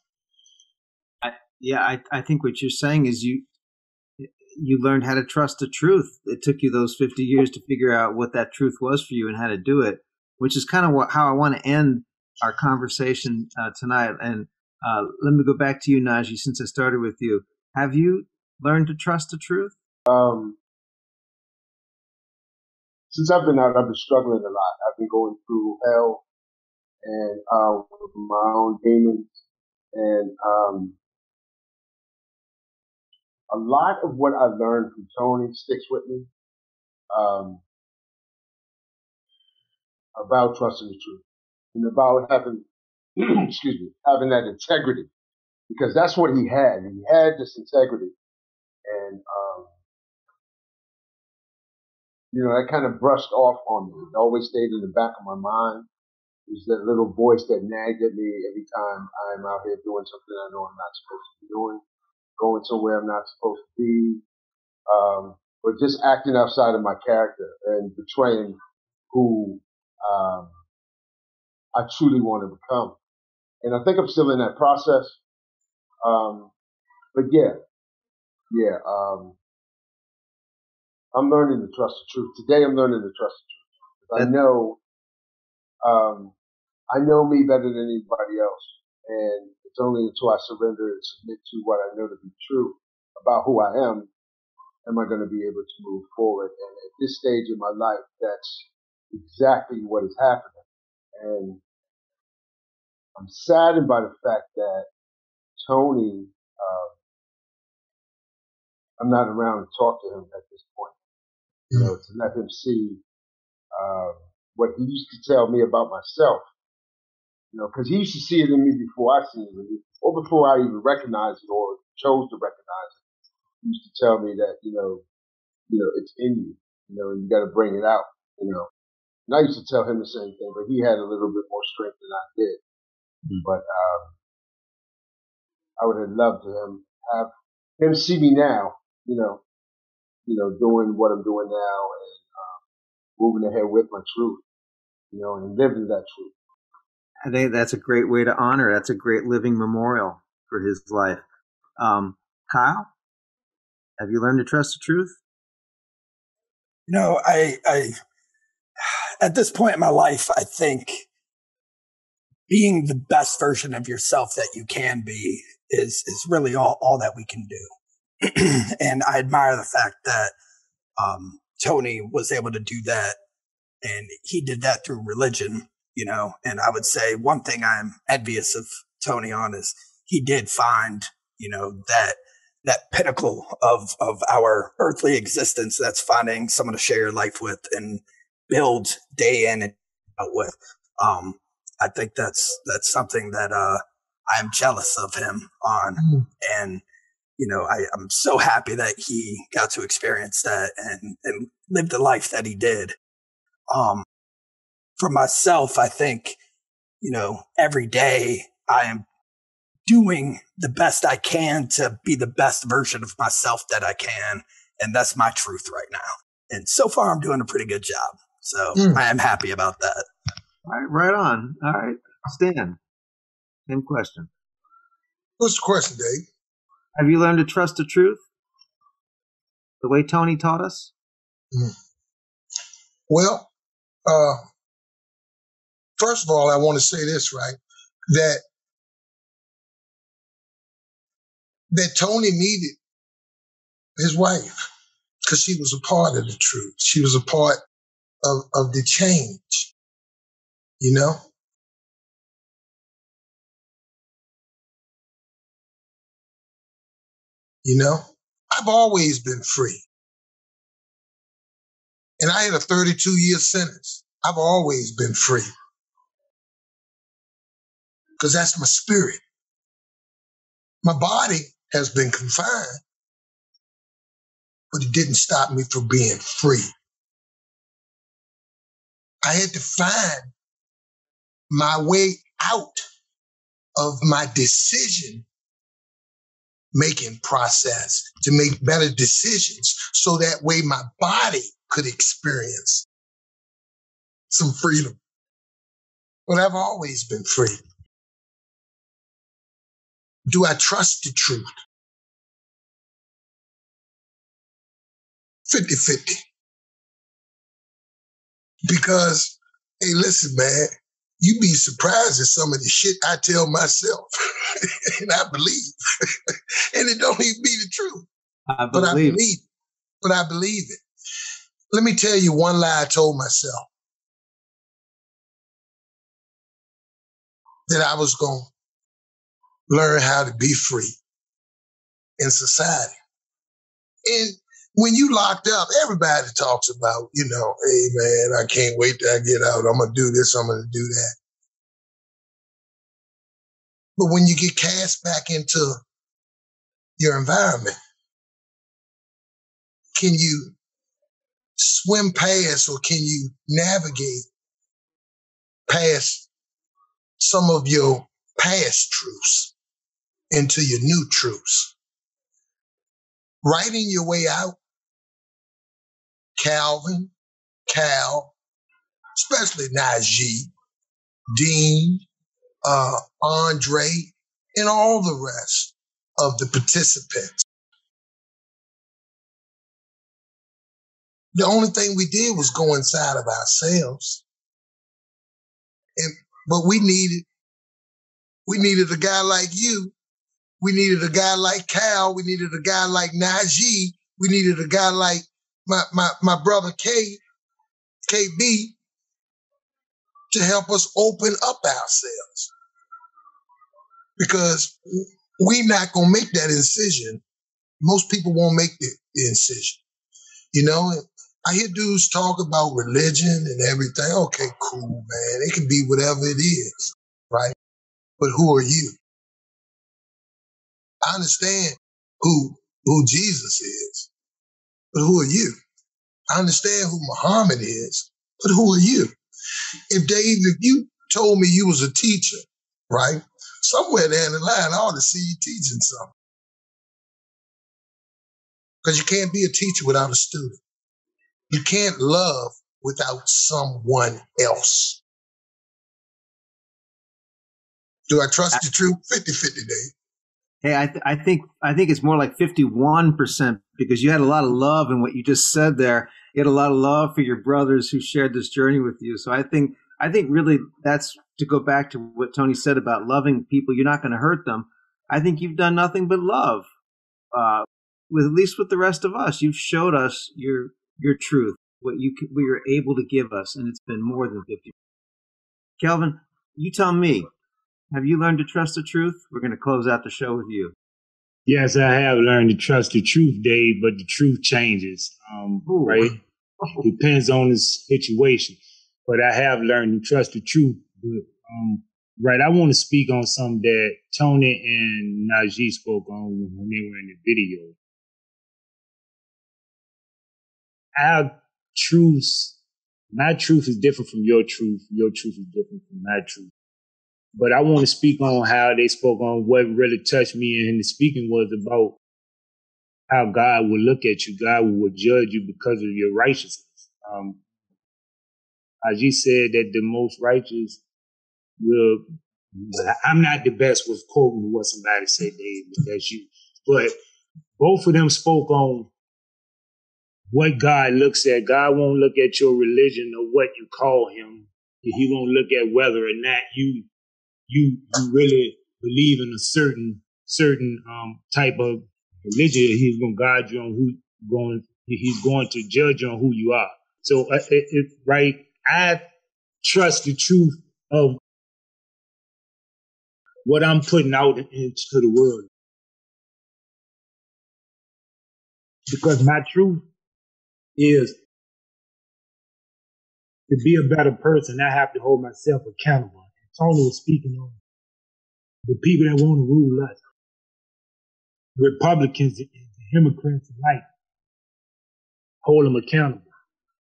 I think what you're saying is you learned how to trust the truth. It took you those 50 years to figure out what that truth was for you and how to do it, which is kind of how I want to end our conversation tonight. And let me go back to you, Najee, since I started with you. Have you learned to trust the truth? Since I've been out, I've been struggling a lot. I've been going through hell and with my own demons. And a lot of what I learned from Tony sticks with me about trusting the truth and about having, having that integrity, because that's what he had. He had this integrity, and that kind of brushed off on me. It always stayed in the back of my mind. There's that little voice that nagged at me every time I'm out here doing something I know I'm not supposed to be doing, going somewhere I'm not supposed to be, or just acting outside of my character and betraying who I truly want to become. And I think I'm still in that process. But I'm learning to trust the truth. Today I'm learning to trust the truth. I know me better than anybody else. And it's only until I surrender and submit to what I know to be true about who I am I going to be able to move forward. And at this stage in my life, that's exactly what is happening. And I'm saddened by the fact that Tony I'm not around to talk to him at this point. You know, to let him see what he used to tell me about myself. You know, because he used to see it in me before I seen it in me, or before I even recognized it or chose to recognize it. He used to tell me that, it's in you, and you got to bring it out, And I used to tell him the same thing, but he had a little bit more strength than I did. But I would have loved to have him see me now, doing what I'm doing now and moving ahead with my truth, and living that truth. I think that's a great way to honor. That's a great living memorial for his life. Kyle, have you learned to trust the truth? I at this point in my life, I think being the best version of yourself that you can be is really all that we can do. And I admire the fact that Tony was able to do that, and he did that through religion, and I would say one thing I'm envious of Tony on is he did find, that pinnacle of our earthly existence, that's finding someone to share your life with and build day in and out with. I think that's something that I'm jealous of him on. And I'm so happy that he got to experience that and live the life that he did. For myself, I think, every day I am doing the best I can to be the best version of myself that I can. And that's my truth right now. And so far, I'm doing a pretty good job. So I am happy about that. All right, right on. All right, Stan, same question. What's the question, Dave? Have you learned to trust the truth the way Tony taught us? Well, first of all, I want to say this, right? That Tony needed his wife because she was a part of the truth. She was a part of the change, I've always been free. And I had a 32-year sentence. I've always been free. Because that's my spirit. My body has been confined, but it didn't stop me from being free. I had to find my way out of my decision making process to make better decisions so that way my body could experience some freedom. But I've always been free. Do I trust the truth? 50-50. Because, hey, listen, man, you be surprised at some of the shit I tell myself and I believe. And it don't even be the truth. But I believe it. But I believe it. Let me tell you one lie I told myself. That I was going to learn how to be free in society. And when you locked up, everybody talks about, hey, man, I can't wait till I get out. I'm going to do this. I'm going to do that. But when you get cast back into your environment, can you swim past or can you navigate past some of your past truths into your new truths? Writing your way out, Calvin, Cal, especially Najee, Dean, Andre, and all the rest of the participants. The only thing we did was go inside of ourselves. But we needed a guy like you. We needed a guy like Cal. We needed a guy like Najee. We needed a guy like my brother KB, to help us open up ourselves. Because we're not going to make that incision Most people won't make the incision. You know, I hear dudes talk about religion and everything. Okay, cool, man. It can be whatever it is, right? But who are you? I understand who Jesus is, but who are you? I understand who Muhammad is, but who are you? If you told me you was a teacher, right? Somewhere down the line, I ought to see you teaching something. Because you can't be a teacher without a student. You can't love without someone else. Do I trust the truth? 50-50, Dave. Hey, I think it's more like 51% because you had a lot of love in what you just said there. You had a lot of love for your brothers who shared this journey with you. So I think really that's to go back to what Tony said about loving people. You're not going to hurt them. I think you've done nothing but love. With at least with the rest of us, you've showed us your truth, what you're able to give us, and it's been more than 50. Kelvin, you tell me. Have you learned to trust the truth? We're going to close out the show with you. Yes, I have learned to trust the truth, Dave, but the truth changes, right? Depends on the situation. But I have learned to trust the truth. But, right, I want to speak on something that Tony and Najee spoke on when they were in the video. My truth is different from your truth. Your truth is different from my truth. But I want to speak on how they spoke on what really touched me, and the speaking was about how God will look at you. God will judge you because of your righteousness. Ajit said that the most righteous will. I'm not the best with quoting what somebody said, Dave, but that's you. But both of them spoke on what God looks at. God won't look at your religion or what you call him. He won't look at whether or not you really believe in a certain type of religion. He's going to guide you on he's going to judge you on who you are. So, right, I trust the truth of what I'm putting out into the world. Because my truth is to be a better person, I have to hold myself accountable. And Tony was speaking on the people that want to rule us. Republicans and Democrats alike. Hold them accountable.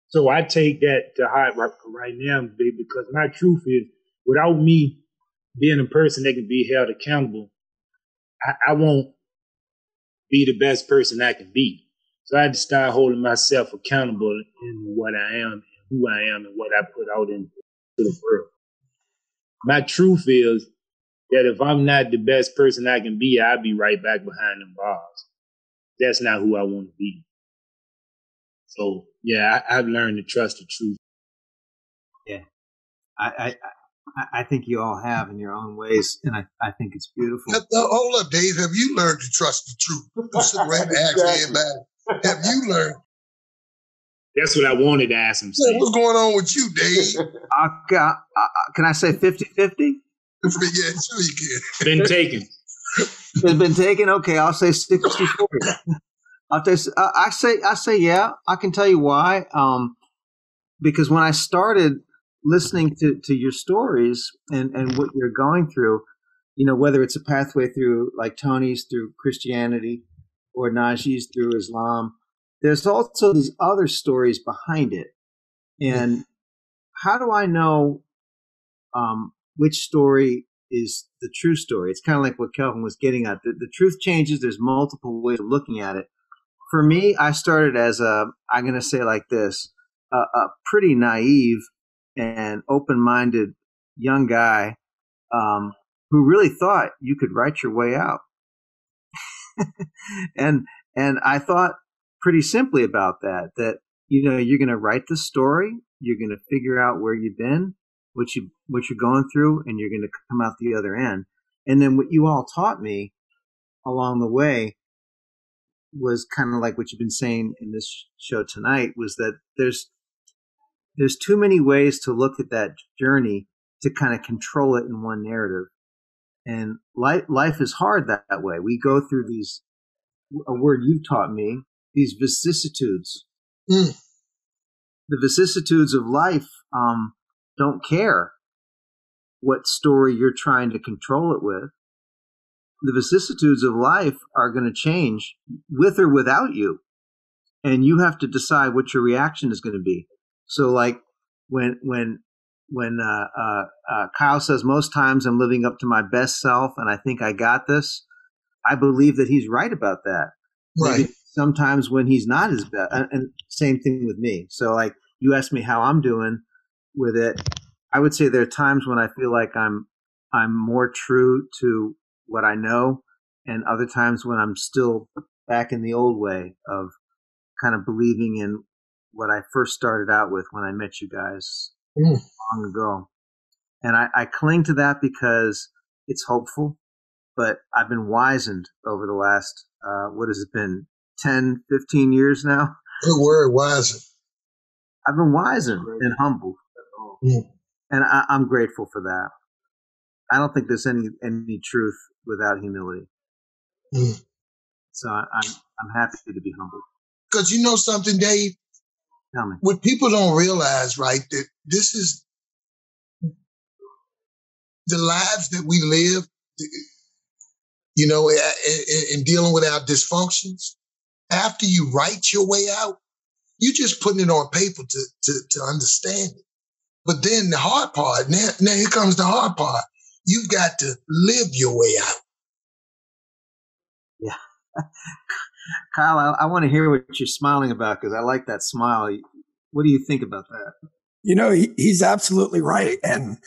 So I take that to heart right now, baby, because my truth is, without me being a person that can be held accountable, I won't be the best person I can be. So I had to start holding myself accountable in what I am, and who I am, and what I put out into the world. My truth is that if I'm not the best person I can be, I'll be right back behind them bars. That's not who I want to be. So, yeah, I've learned to trust the truth. Yeah. I think you all have in your own ways, and I think it's beautiful. Hold up, Dave. Have you learned to trust the truth? Don't sit around and ask everybody. Have you learned? That's what I wanted to ask him. Yeah, what's going on with you, Dave? Can I say 50-50? Yeah, sure you can. Been taken. It's been taken? Okay, I'll say 60-40. I say yeah. I can tell you why. Because when I started listening to your stories and what you're going through, you know, whether it's a pathway through like Tony's through Christianity or Najee's through Islam, there's also these other stories behind it. And how do I know which story is the true story? It's kind of like what Kelvin was getting at. The truth changes. There's multiple ways of looking at it. For me, I started as I'm going to say like this, a pretty naive and open-minded young guy who really thought you could write your way out. and I thought pretty simply about that, you know, you're going to write the story, you're going to figure out where you've been, what you're going through, and you're going to come out the other end. And then what you all taught me along the way was kind of like what you've been saying in this show tonight, was that there's too many ways to look at that journey to kind of control it in one narrative. And life is hard that way. We go through these a word you've taught me, these vicissitudes. Mm. The vicissitudes of life don't care what story you're trying to control it with. The vicissitudes of life are going to change with or without you. And you have to decide what your reaction is going to be. So like when Kyle says most times I'm living up to my best self and I think I got this, I believe that he's right about that. Right. Maybe sometimes when he's not his best, and same thing with me. So like you asked me how I'm doing with it. I would say there are times when I feel like I'm more true to what I know, and other times when I'm still back in the old way of kind of believing in what I first started out with when I met you guys long ago. And I cling to that because it's hopeful, but I've been wizened over the last, what has it been, 10, 15 years now? Good word, wizened. I've been wizened and humbled. And I'm grateful for that. I don't think there's any truth without humility. So I'm happy to be humbled. Because you know something, Dave? Tell me. What people don't realize, right, that this is the lives that we live, you know, in dealing with our dysfunctions. After you write your way out, you're just putting it on paper to understand it. But then the hard part, now here comes the hard part. You've got to live your way out. Yeah. Kyle, I want to hear what you're smiling about because I like that smile. What do you think about that? You know, he's absolutely right. And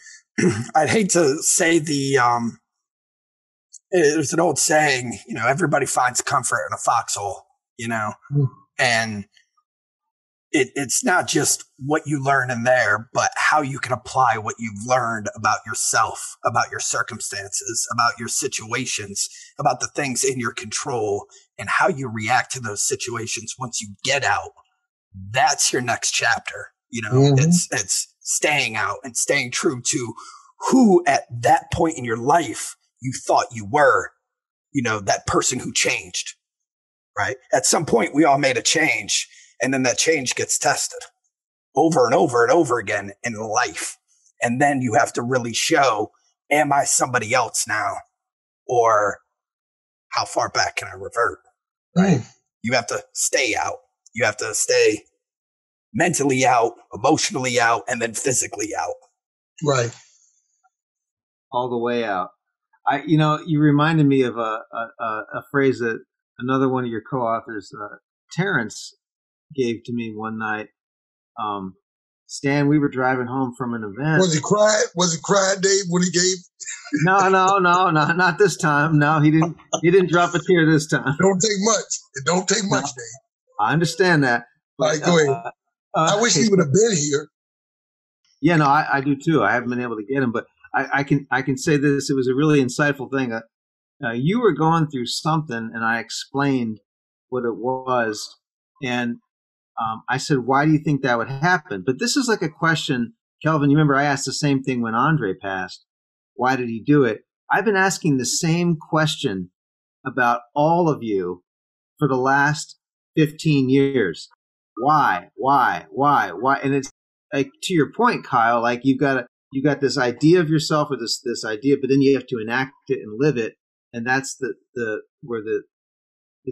I'd hate to say there's an old saying, you know, everybody finds comfort in a foxhole, you know, and it's not just what you learn in there, but how you can apply what you've learned about yourself, about your circumstances, about your situations, about the things in your control, and how you react to those situations once you get out. That's your next chapter. You know, it's staying out and staying true to who at that point in your life you thought you were, you know, that person who changed, right? At some point we all made a change, and then that change gets tested over and over and over again in life. And then you have to really show, am I somebody else now? Or how far back can I revert? Right? You have to stay out. You have to stay mentally out, emotionally out, and then physically out. Right. All the way out. You reminded me of a phrase that another one of your co-authors, Terrence, gave to me one night. Stan, we were driving home from an event. Was he crying, Dave, when he gave? No, not this time. No, he didn't drop a tear this time. It don't take much, Dave. I understand that. But, all right, go ahead. I wish he would have been here. Yeah, no, I do too. I haven't been able to get him, but I can say this. It was a really insightful thing. You were going through something, and I explained what it was, and I said, why do you think that would happen? But this is like a question, Kelvin, you remember I asked the same thing when Andre passed. Why did he do it? I've been asking the same question about all of you for the last 15 years. Why? And it's like, to your point, Kyle, like you got this idea of yourself or this idea, but then you have to enact it and live it. And that's where the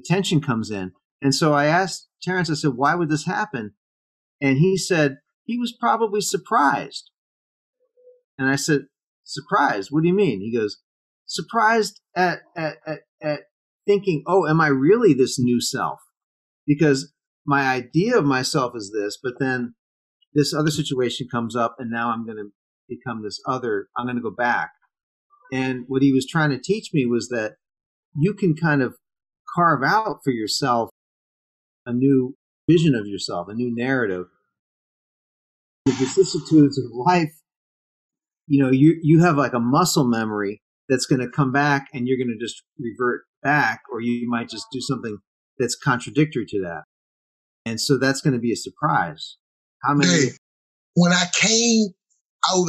tension comes in. And so I asked Terrence, I said, why would this happen? And he said, he was probably surprised. And I said, surprised? What do you mean? He goes, surprised at thinking, oh, am I really this new self? Because my idea of myself is this, but then this other situation comes up and now I'm going to become this other, I'm going to go back. And what he was trying to teach me was that you can kind of carve out for yourself a new vision of yourself, a new narrative. The vicissitudes of life, you know, you have like a muscle memory that's going to come back and you're going to just revert back, or you might just do something that's contradictory to that. And so that's going to be a surprise. How many? Dave, when I came out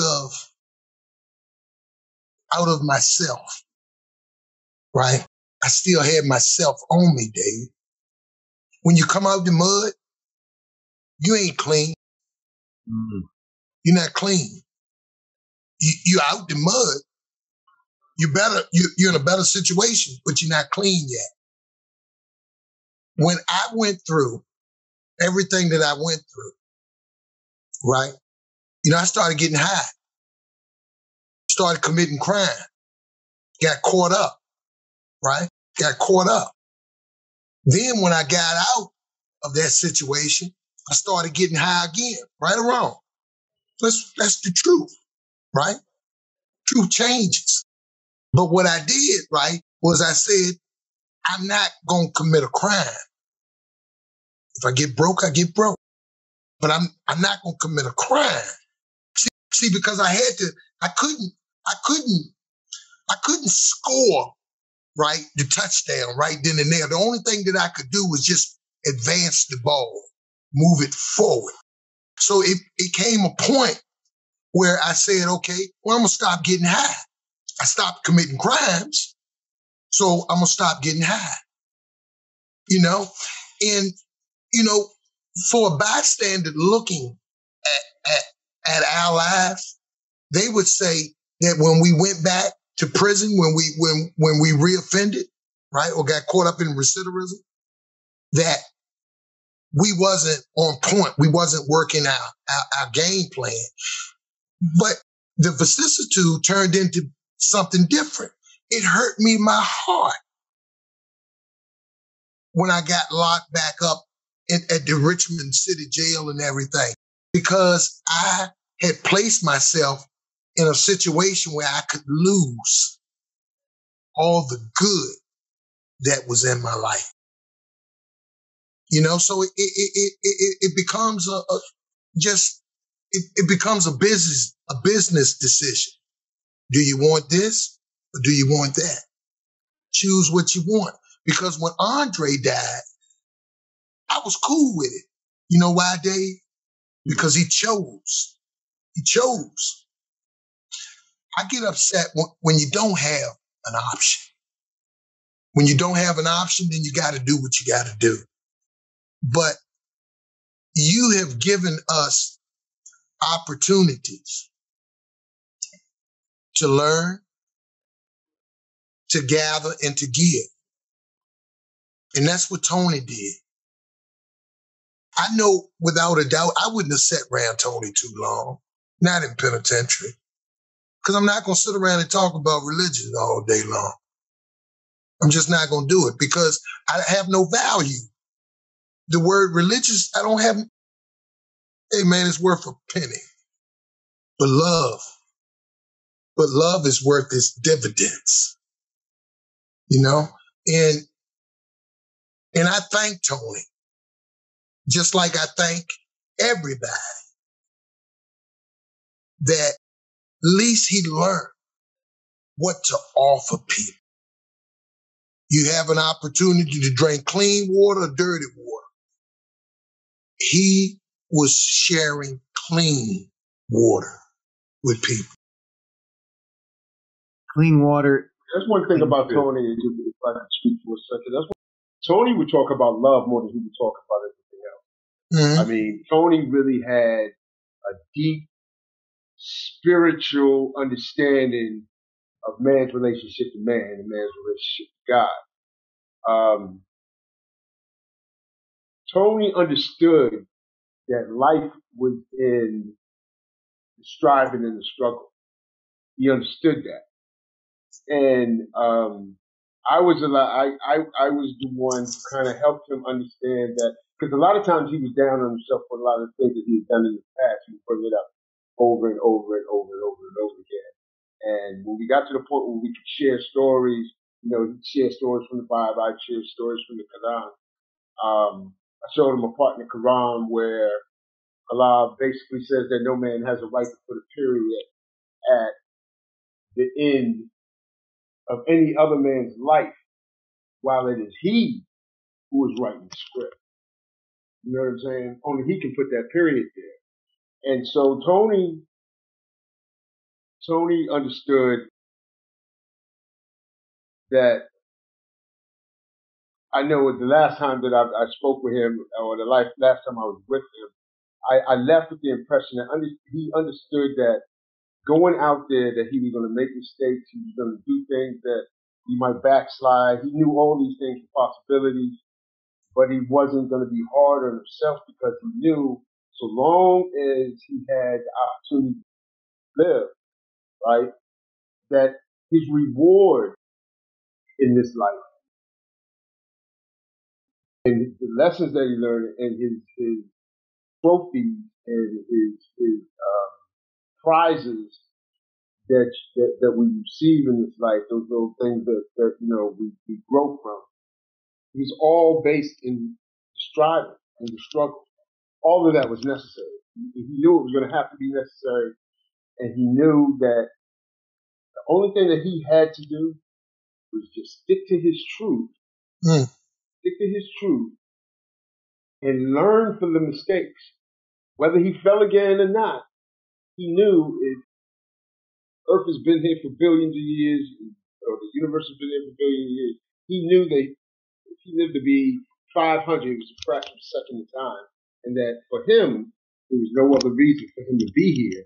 of myself, right? I still had myself on me, Dave. When you come out the mud, you ain't clean. Mm. You're not clean. You're out the mud. You're in a better situation, but you're not clean yet. When I went through everything that I went through, right? I started getting high, started committing crime, got caught up, right? Got caught up. Then when I got out of that situation, I started getting high again, right or wrong. That's the truth, right? Truth changes. But what I did, right, was I said, I'm not going to commit a crime. If I get broke, I get broke. But I'm not going to commit a crime. See, because I couldn't score, right, the touchdown right then and there. The only thing that I could do was just advance the ball, move it forward. So it came a point where I said, okay, well, I'm going to stop getting high. I stopped committing crimes, so I'm going to stop getting high. And, for a bystander looking at our lives, they would say that when we went back to prison, when we reoffended, right, or got caught up in recidivism, that we wasn't on point. We wasn't working our game plan. But the vicissitude turned into something different. It hurt me my heart when I got locked back up at the Richmond City Jail and everything, because I had placed myself in a situation where I could lose all the good that was in my life. So it becomes it becomes a business decision. Do you want this or do you want that? Choose what you want. Because when Andre died, I was cool with it. You know why, Dave? Because he chose. He chose. I get upset when you don't have an option. When you don't have an option, then you got to do what you got to do. But you have given us opportunities to learn, to gather, and to give. And that's what Tony did. I know without a doubt, I wouldn't have sat around Tony too long, not in penitentiary, because I'm not going to sit around and talk about religion all day long. I'm just not going to do it because I have no value. The word religious, I don't have, hey man, it's worth a penny. But love is worth its dividends, And I thank Tony, just like I thank everybody that at least he learned what to offer people. You have an opportunity to drink clean water or dirty water. He was sharing clean water with people. Clean water. That's one thing about Tony, if I could speak for a second. That's what Tony would talk about love more than he would talk about everything else. Mm-hmm. I mean, Tony really had a deep spiritual understanding of man's relationship to man and man's relationship to God. Tony understood that life was in the striving and the struggle. He understood that. And I was the one who kind of helped him understand that, because a lot of times he was down on himself for a lot of things that he had done in the past. He would bring it up over and over and over and over and over again. And when we got to the point where we could share stories, he'd share stories from the Bible, I'd share stories from the Quran. I showed him a part in the Quran where Allah basically says that no man has a right to put a period at the end of any other man's life, while it is he who is writing the script. You know what I'm saying? Only he can put that period there. And so Tony understood that I know the last time that I spoke with him, or last time I was with him, I left with the impression that he understood that going out there, that he was going to make mistakes, he was going to do things that he might backslide. He knew all these things were possibilities, but he wasn't going to be hard on himself because he knew so long as he had the opportunity to live, right, that his reward in this life and the lessons that he learned and his trophies and his prizes that we receive in this life, those little things that we grow from. It was all based in striving and the struggle. All of that was necessary. He knew it was going to have to be necessary, and he knew that the only thing that he had to do was just stick to his truth, stick to his truth, and learn from the mistakes. Whether he fell again or not, he knew if Earth has been here for billions of years, or the universe has been here for billions of years, he knew that if he lived to be 500, it was a fraction of a second of time, and that for him, there was no other reason for him to be here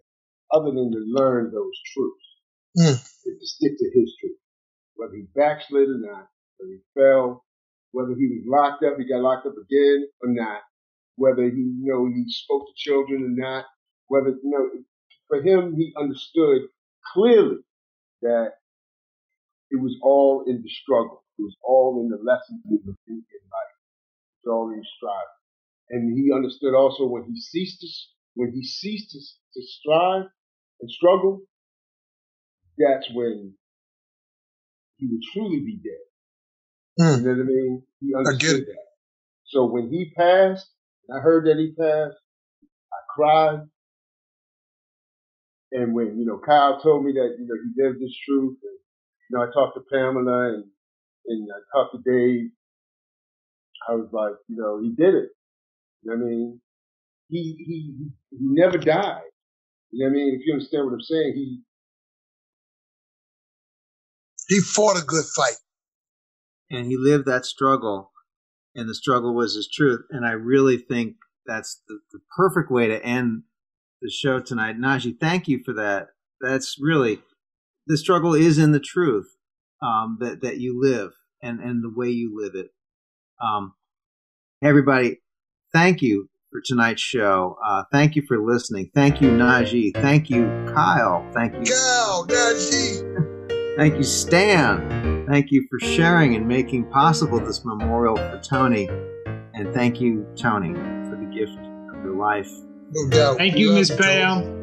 other than to learn those truths, and to stick to his truth. Whether he backslid or not, whether he fell, whether he was locked up, he got locked up again or not, whether he spoke to children or not, whether, for him, he understood clearly that it was all in the struggle. It was all in the lessons in life. It was all in striving. And he understood also when he ceased to strive and struggle, that's when he would truly be dead. You know what I mean? He understood that. So when he passed, I heard that he passed, I cried. And when, Kyle told me that, he lived this truth, and, I talked to Pamela and I talked to Dave, I was like, he did it. You know what I mean? He never died. You know what I mean? If you understand what I'm saying, he fought a good fight. And he lived that struggle, and the struggle was his truth. And I really think that's the perfect way to end the show tonight. Najee, thank you for that. That's really, the struggle is in the truth that you live and the way you live it. Everybody, thank you for tonight's show. Thank you for listening. Thank you, Najee. Thank you, Kyle. Thank you, Kyle, Najee. Thank you, Stan. Thank you for sharing and making possible this memorial for Tony. And thank you, Tony, for the gift of your life. No doubt. Thank you, Miss Pam.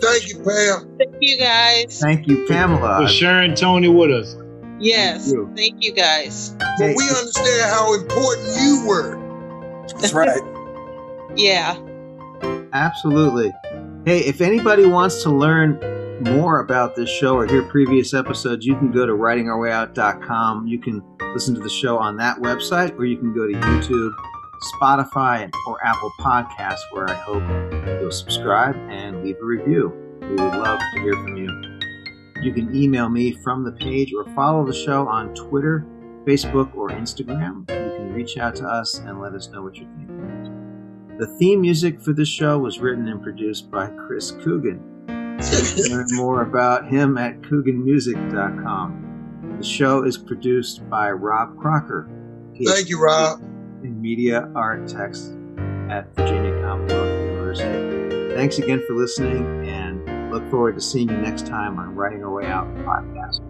Thank you, Pam. Thank you, guys. Thank you, Pamela. For sharing Tony with us. Yes. Thank you, guys. But we understand how important you were. That's right. Yeah. Absolutely. Hey, if anybody wants to learn more about this show or hear previous episodes, you can go to writingourwayout.com. You can listen to the show on that website, or you can go to YouTube, Spotify, or Apple Podcasts, where I hope you'll subscribe and leave a review. We would love to hear from you. You can email me from the page or follow the show on Twitter, Facebook, or Instagram. You can reach out to us and let us know what you're thinking. The theme music for this show was written and produced by Chris Coogan. You can learn more about him at CooganMusic.com. The show is produced by Rob Crocker. Thank you, Rob. In Media Art Text at Virginia Commonwealth University. Thanks again for listening, and look forward to seeing you next time on Writing Our Way Out podcast.